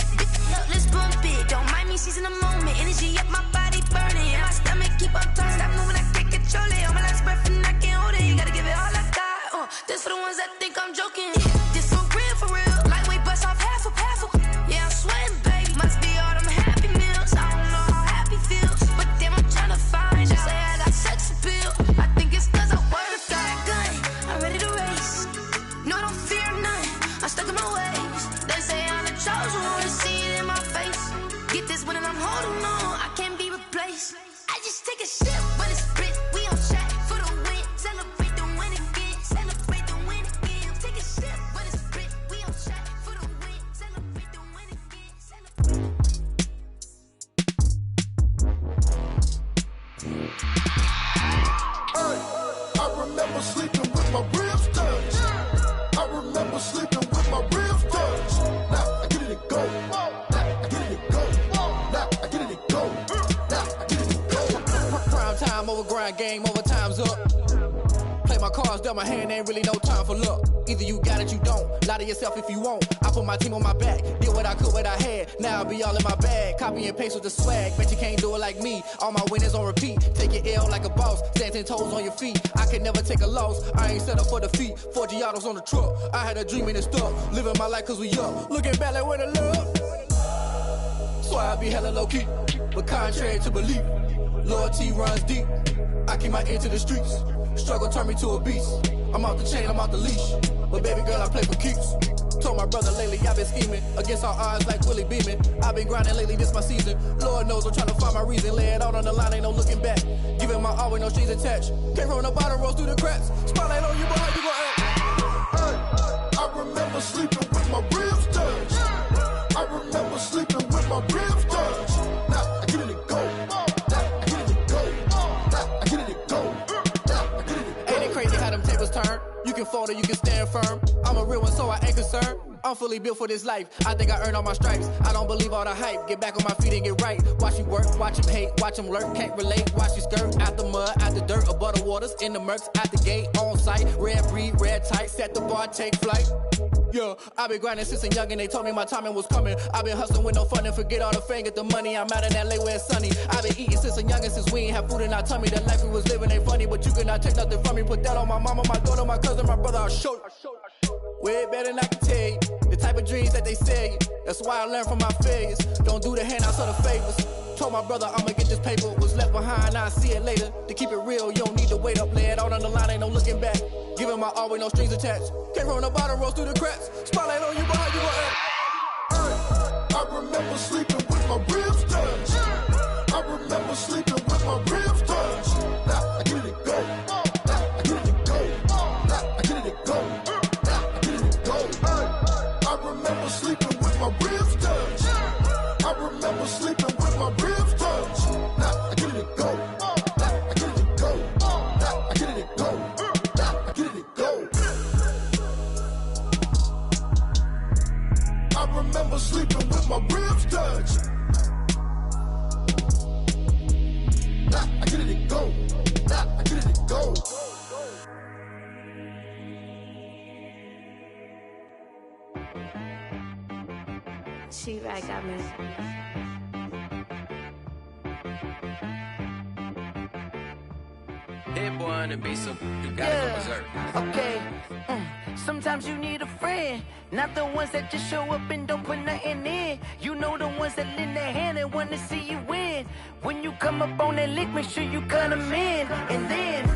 look, let's bump it. Don't mind me seizing the moment, energy up my body burning. And my stomach keep on turning, stop moving, I can't control it. On my last breath and I can't hold it, you gotta give it all I got. This for the ones that think I'm joking. This for real, lightweight bust off half a. Yeah, I'm sweating, baby, must be all them happy meals. I don't know how happy feels, but damn, I'm trying to find out. Say I got sex appeal, I think it's cause I work a gun. I'm ready to race, no, I don't fear none, I'm stuck in my ways. They say I'm the chosen one, to see it in my face. Get this one and I'm holding on, I can't be replaced. I just take a sip, but it's spit, we on track for the win. Celebrate the win again, celebrate the win again. Take a sip, but it's spit, we on track for the win. Celebrate the win again, celebrate. I remember sleeping with my ribs touched. I remember sleeping with my ribs touched. Now I get it and go. Now I get it and go. Now I get it and go. Now I get it and go. Prime time over grind game, over time's up. Play my cards, dealt my hand, ain't really no time for luck. Either you got it, you don't. Lie to yourself if you won't. I put my team on my back, did what I could, what I had. Now I be all in my bag, copy and paste with the swag. Bet you can't do it like me. All my winners on repeat. Take your L like a boss, stand 10 toes on your feet. I can never take a loss. I ain't set up for defeat. 4 Giottos on the truck. I had a dream and it stuck. Living my life cause we up. Looking back like where the love. So I be hella low key, but contrary to belief, loyalty runs deep. I keep my ear to the streets. Struggle turned me to a beast. I'm off the chain, I'm off the leash. But baby girl, I play for keeps. Told my brother lately, I've been scheming against all odds like Willie Beeman. I've been grinding lately, this my season. Lord knows I'm trying to find my reason. Lay it out on the line, ain't no looking back. Giving my all with no strings attached. Came from the bottom, rose through the cracks. Spotlight on you, boy, how you gon' act? I remember sleeping with my ribs touched. I remember sleeping with my ribs touched. Now I get it and go. Now I get it and go. Now I get it and go. Now I get it and go. Ain't it crazy how them tables turn? You can fold or you can stand firm. I'm a real one, so I ain't concerned. I'm fully built for this life. I think I earned all my stripes. I don't believe all the hype. Get back on my feet and get right. Watch you work, watch him hate, watch him lurk. Can't relate, watch you skirt. Out the mud, out the dirt, above the waters, in the murks, out the gate, on site. Red breed, red tight, set the bar, take flight. Yeah, I been grinding since a youngin', they told me my timing was coming. I been hustling with no fun and forget all the fame, get the money. I'm out in LA where it's sunny. I been eating since a youngin', since we ain't have food in our tummy. The life we was living ain't funny, but you cannot take nothing from me. Put that on my mama, my daughter, my cousin, my brother, I'll show you. Way better than I can tell you. The type of dreams that they sell you. That's why I learned from my failures. Don't do the handouts or the favors. Told my brother I'ma get this paper. Was left behind, I'll see it later. To keep it real, you don't need to wait up. Lay it out on the line, ain't no looking back. Giving my all with no strings attached. Came from the bottom, rose through the cracks. Spotlight on you, but how you gon' act? I remember sleeping with my ribs touched. I remember sleeping with my ribs touched. Now I get it go. Now I get it go. Now I get it go. Now I get it go. I remember sleeping with my ribs touched. I remember sleeping with my ribs touched. Now I get it go. Now I get it go. Now I get it go. Now I get it go. I remember sleeping with my ribs touched. Now I get it go. Now I get it go. She right got me. Hit boy on the beat, so you gotta go berserk. Okay. Sometimes you need a friend, not the ones that just show up and don't put nothing in. You know the ones that lend their hand and want to see you win. When you come up on that lick, make sure you cut them in. And then,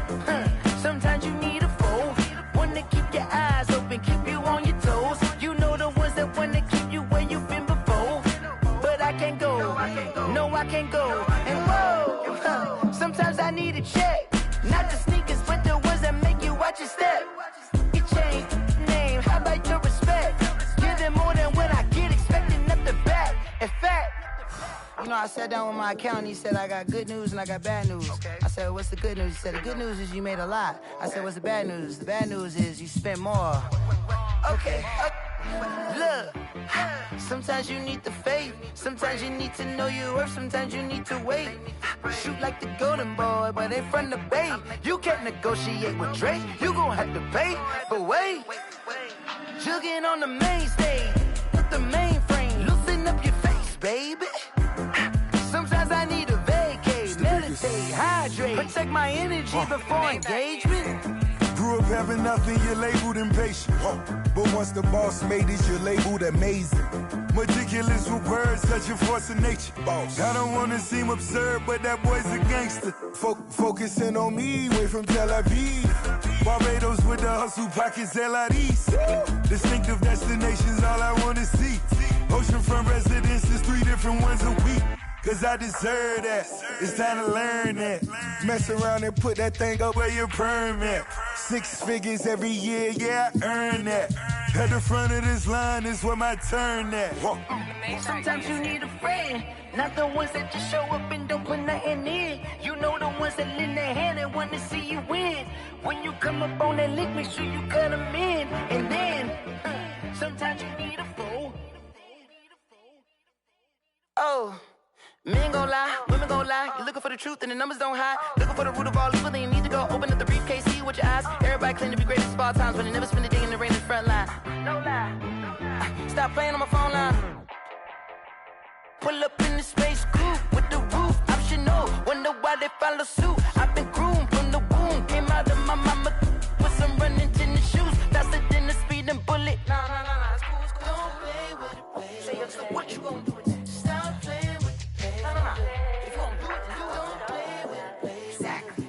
sometimes you need a foe, one to keep your eyes open, keep you on your toes. You know the ones that want to keep you where you've been before. But I can't go, no I can't go. And whoa, sometimes I need a check. Not the sneakers, but the ones that make you watch your step. Your chain, name, how about your respect? Give them more than what I get, expecting nothing back. In fact, you know, I sat down with my accountant, he said, I got good news and I got bad news. I said, what's the good news? He said, the good news is you made a lot. I said, what's the bad news? The bad news is you spent more. Okay. Look, sometimes you need the faith, sometimes you need to know your worth, sometimes you need to wait. Shoot like the golden boy, but ain't from the bay. You can't negotiate with Drake, you gon' have to pay. But wait, jugging on the main stage, with the mainframe, loosen up your face, baby. Sometimes I need a vacate, meditate, hydrate, protect my energy before engagement. Grew up having nothing, you're labeled impatient. But once the boss made it, you're labeled amazing. Meticulous with words, such a force of nature. I don't wanna seem absurd, but that boy's a gangster. Focusing on me, way from Tel Aviv. Barbados with the hustle pockets, LIDs. Distinctive destinations, all I wanna see. Oceanfront residences, 3 different ones a week. Cause I deserve that, it's time to learn that. Mess around and put that thing up where your permit. 6 figures every year, yeah, I earn that. At the front of this line is where my turn at. Sometimes you need a friend, not the ones that just show up and don't put nothing in. You know the ones that lend their hand and want to see you win. When you come up on that lick, make sure you cut them in. And then, sometimes you need a foe. Oh. Men gon' lie, women gon' lie. You're looking for the truth and the numbers don't hide. Looking for the root of all evil, then you need to go open up the briefcase, see with your eyes. Everybody claim to be greatest of all times, but they never spend a day in the rain in the front line. No lie. Stop playing on my phone line. Pull up in the space coupe with the roof optional. Wonder why they follow suit. I've been groomed from the womb. Came out of my mama with some running tennis shoes. Faster than the speeding bullet. Nah, it's cool, it's cool. Don't play with it, play. Say, so what you gon' do with that? Stop playing. If you don't do it, then don't play with it. Exactly.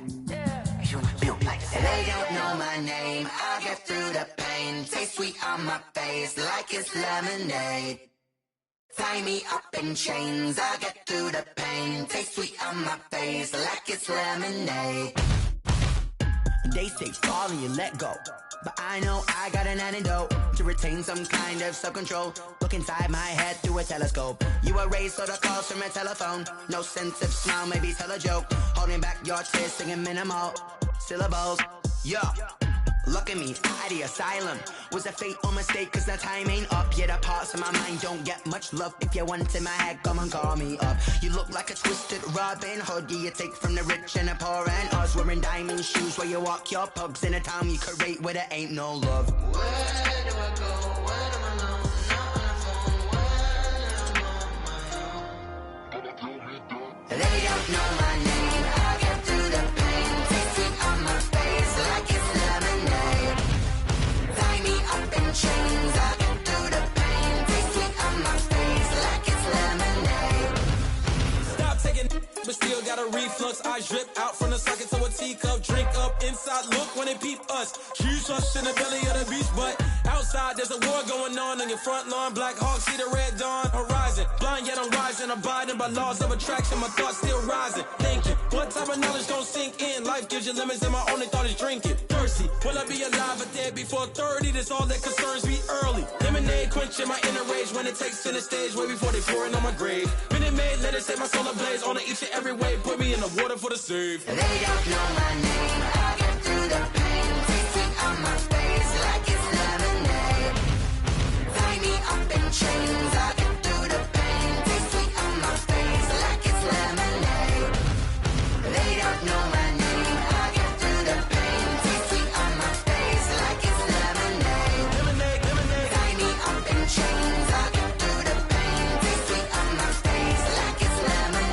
You built like that. They don't know my name. I'll get through the pain. Taste sweet on my face like it's lemonade. Tie me up in chains. I'll get through the pain. Taste sweet on my face like it's lemonade. They say fall and you let go, but I know I got an antidote to retain some kind of self-control. Look inside my head through a telescope. You erase all the calls from a telephone. No sense of smile, maybe tell a joke. Holding back your tears, singing minimal syllables. Yeah, look at me, out the asylum. Was a fate or mistake, cause the time ain't up. Yeah, the parts of my mind don't get much love. If you want in my head, come and call me up. You look like a twisted Robin Hood. Yeah, you take from the rich and the poor and us. Wearing diamond shoes where you walk your pugs in a town you create where there ain't no love. Where do I go? Where They don't know my name. I get through the pain. Taste sweet on my face like it's lemonade. Tie me up in chains. I get through the pain. Taste sweet on my face like it's lemonade. Stop taking, but still got a reflux. I drip out from the socket to a teacup. Drink up inside, look when they peep us. Huge us in the belly of the beast, but outside there's a war going on your front lawn. Black Hawk, see the red dawn horizon. Blind yet I'm rising, abiding by laws of attraction. My thoughts still rising. Thinking, what type of knowledge gon' sink in? Life gives you limits, and my only thought is drinking. Thirsty, will I be alive or dead before 30? That's all that concerns me early. Lemonade quenching my inner rage when it takes center stage, way before they pour it on my grave. Minute Maid, let it set my soul ablaze on each and every way. Put me in the water for the save. They don't know my name. I get through the pain. Taste sweet on my face like it's lemonade. Tie me up in chains. I get through the pain. Taste sweet on my face like it's lemonade. They don't know my name. I get through the pain. Taste sweet on my face like it's lemonade. Lemonade, lemonade. Tie me up in chains. I get through the pain. Taste sweet on my face like it's lemonade.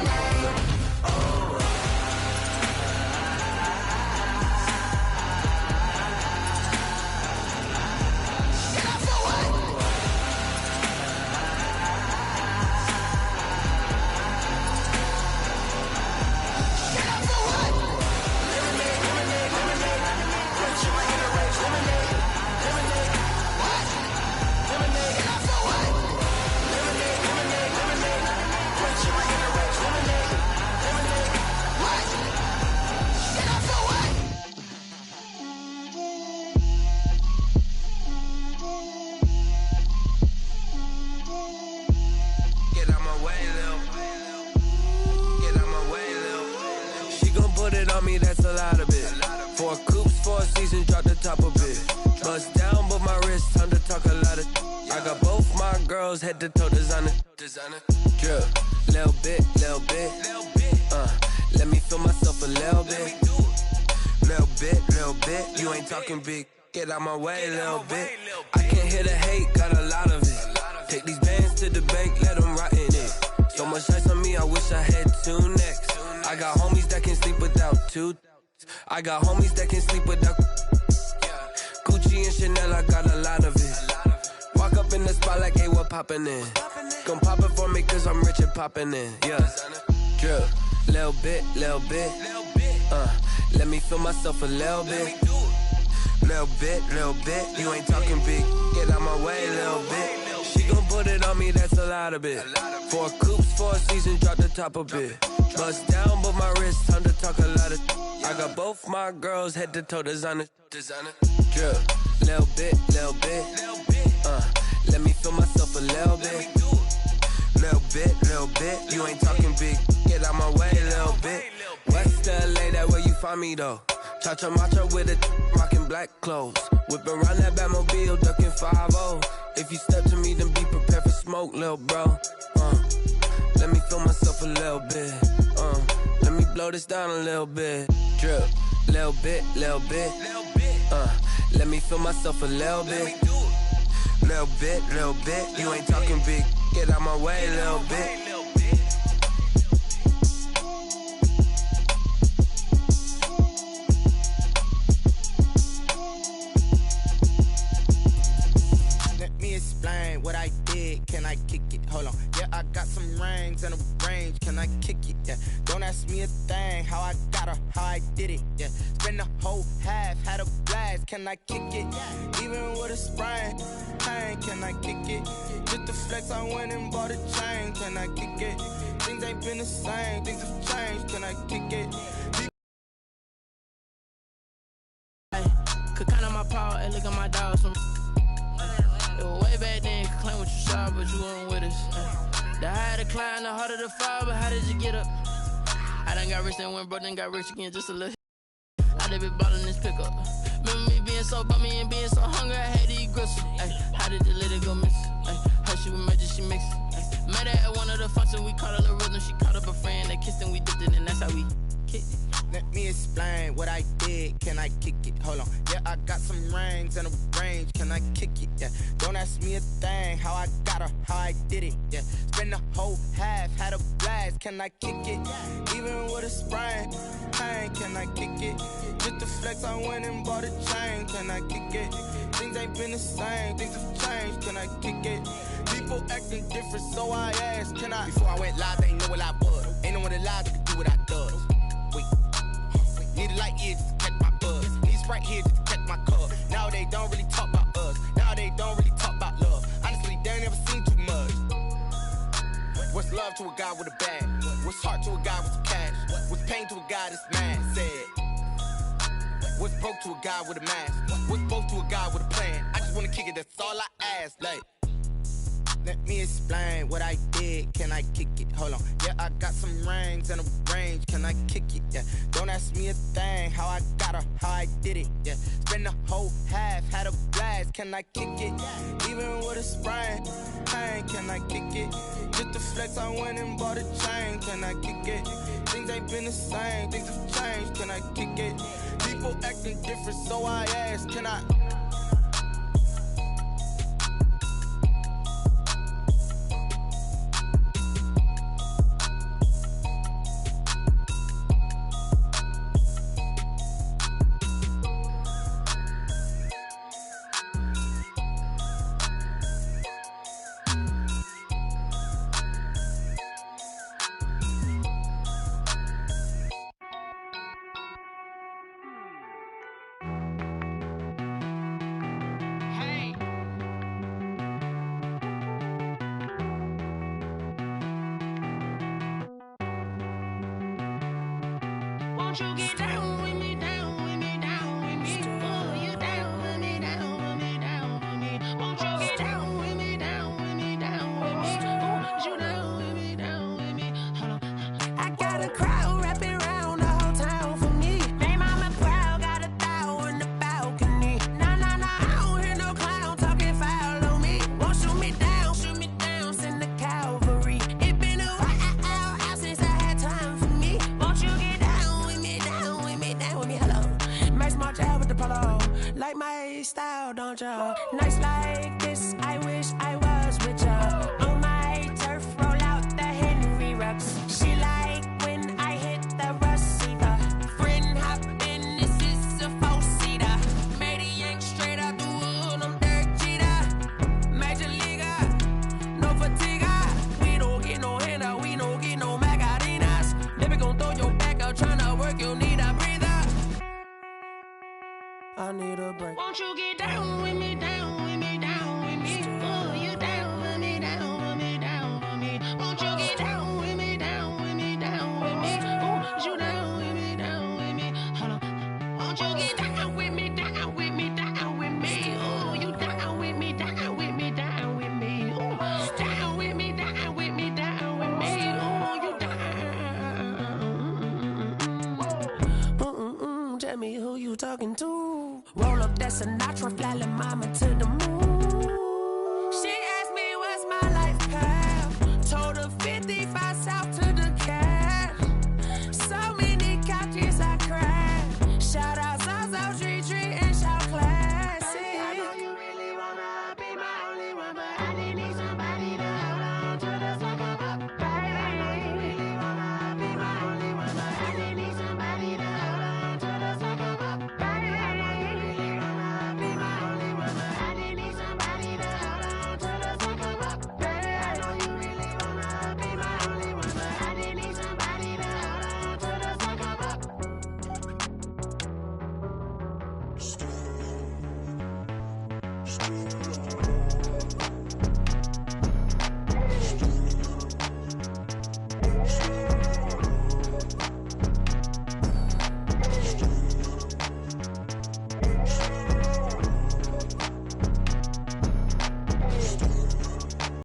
Get out my way, Lil. Get out my way, Lil. She gon' put it on me, that's a lot of it. 4 coops, 4 seasons, drop the top a bit. Bust down, but my wrist, time to talk a lot of. I got both my girls, head to toe designer. Drip, little bit, little bit. Let me feel myself a little bit. Little bit, you ain't talking big. Get out my way, little bit. I can't hear the hate, got a lot of it. Take these bands to the bank, let them rot in it. So much ice on me, I wish I had 2 necks. I got homies that can sleep without 2. I got homies that can sleep without Gucci and Chanel, I got a lot of it. Walk up in the spot like, hey, what poppin' in? Gon' pop it for me cause I'm rich and poppin' in, yeah. Drip, little bit, let me feel myself a little bit. Little bit, you ain't talking big. Get out my way, little bit. She gon' put it on me, that's a lot of it. 4 coops, 4 seasons, drop the top a bit. Bust down, but my wrist, time to talk a lot of. I got both my girls, head to toe designer. Drip, little bit, let me feel myself a little bit. Little bit, you ain't talking big. Get out my way, little bit. West LA, that where you find me though. Cha-cha matcha with it, rockin' black clothes. Whippin' around that Batmobile, duckin' 5-0. If you step to me, then be prepared for smoke, lil' bro. Let me feel myself a little bit. Let me blow this down a little bit. Drip, little bit. Let me feel myself a little bit. Little bit, you ain't talking big. Get out my way, little bit. Explain what I did, can I kick it? Hold on, yeah, I got some rings and a range, can I kick it? Yeah, don't ask me a thing, how I got her, how I did it. Yeah, spend the whole half, had a blast, can I kick it? Even with a sprain, pain, can I kick it? Just the flex, I went and bought a chain, can I kick it? Things ain't been the same, things have changed, can I kick it? Could count on my power and look at my dogs from. Way back then, you could claim what you saw, but you weren't with us. The higher the climb, the harder the fall, but how did you get up? I done got rich, then went broke, then got rich again, just a little. I done been ballin' this pickup. Remember me being so bummy and being so hungry, I had to eat gristle. How did the lady go miss? How she was magic, she mixed. Met her at one of the functions, we caught her the rhythm, she caught up a friend, they kissed and we dipped it, and that's how we kicked it. Let me explain what I did, can I kick it? Hold on, yeah, I got some rings and a range, can I kick it? Yeah, don't ask me a thing, how I got her, how I did it. Yeah, spend the whole half, had a blast, can I kick it? Even with a sprain, pain, can I kick it? Just to flex, I went and bought a chain, can I kick it? Things ain't been the same, things have changed, can I kick it? People acting different, so I asked, can I? Before I went live, they ain't know what I was. Ain't no one alive that could do what I does. Wait, need a light here just to catch my buzz. Need Sprite here just to catch my cup. Now they don't really talk about us. Now they don't really talk about love. Honestly, they ain't never seen too much. What's love to a guy with a bag? What's heart to a guy with some cash? What's pain to a guy that's mad? Said. What's broke to a guy with a mask? What's both to a guy with a plan? I just wanna kick it, that's all I ask. Like, let me explain what I did. Can I kick it? Hold on. Yeah, I got some rings and a range. Can I kick it? Yeah. Don't ask me a thing. How I got her, how I did it. Yeah. Spend the whole half, had a blast. Can I kick it? Even with a sprain, pain. Can I kick it? Just to flex, I went and bought a chain. Can I kick it? Things ain't been the same. Things have changed. Can I kick it? People acting different, so I asked, can I? Won't you get down with me, down with me, down with me? Oh, you down with me, down with me, down with me. Won't you get down with me, down with me, down with me? Oh, you down with me, down with me? Hold on. I got a crowd wrapping around the whole town for me. They mama proud, got a thou in the balcony. Nah, nah, nah, I don't hear no clown talking foul on me. Won't shoot me down, send the cavalry. It been a while since I had time for me. Won't you get down with me, down with me, down with me? Hello. Max March out with the polo. Like my style, don't y'all? Nights like this, I wish I was with y'all. On my turf, roll out the Henry Rux. She like when I hit the receiver. Friend hop in, this is a four-seater. Made a yank straight out the wood, I'm Derek Jeter. Major leaguer, no fatigue. We don't get no handout, we don't get no Macarinas. Never gon' throw your back out, tryna work, you need a breather. I need a break. Won't you get down with me, down with me, down with me? Oh, you down with me, down with me, down with me? Won't you get down with me, down with me, down with me? Oh, you down with me, down with me? Hold on. Won't you get down with me, down with me, down with me? Oh, you down with me, down with me, down with me? Oh, down with me, down with me, down with me? Oh, you down. Tell me who you talking to. Roll up that Sinatra, fly la mama to the moon. She asked me what's my life path. Told her 55 South.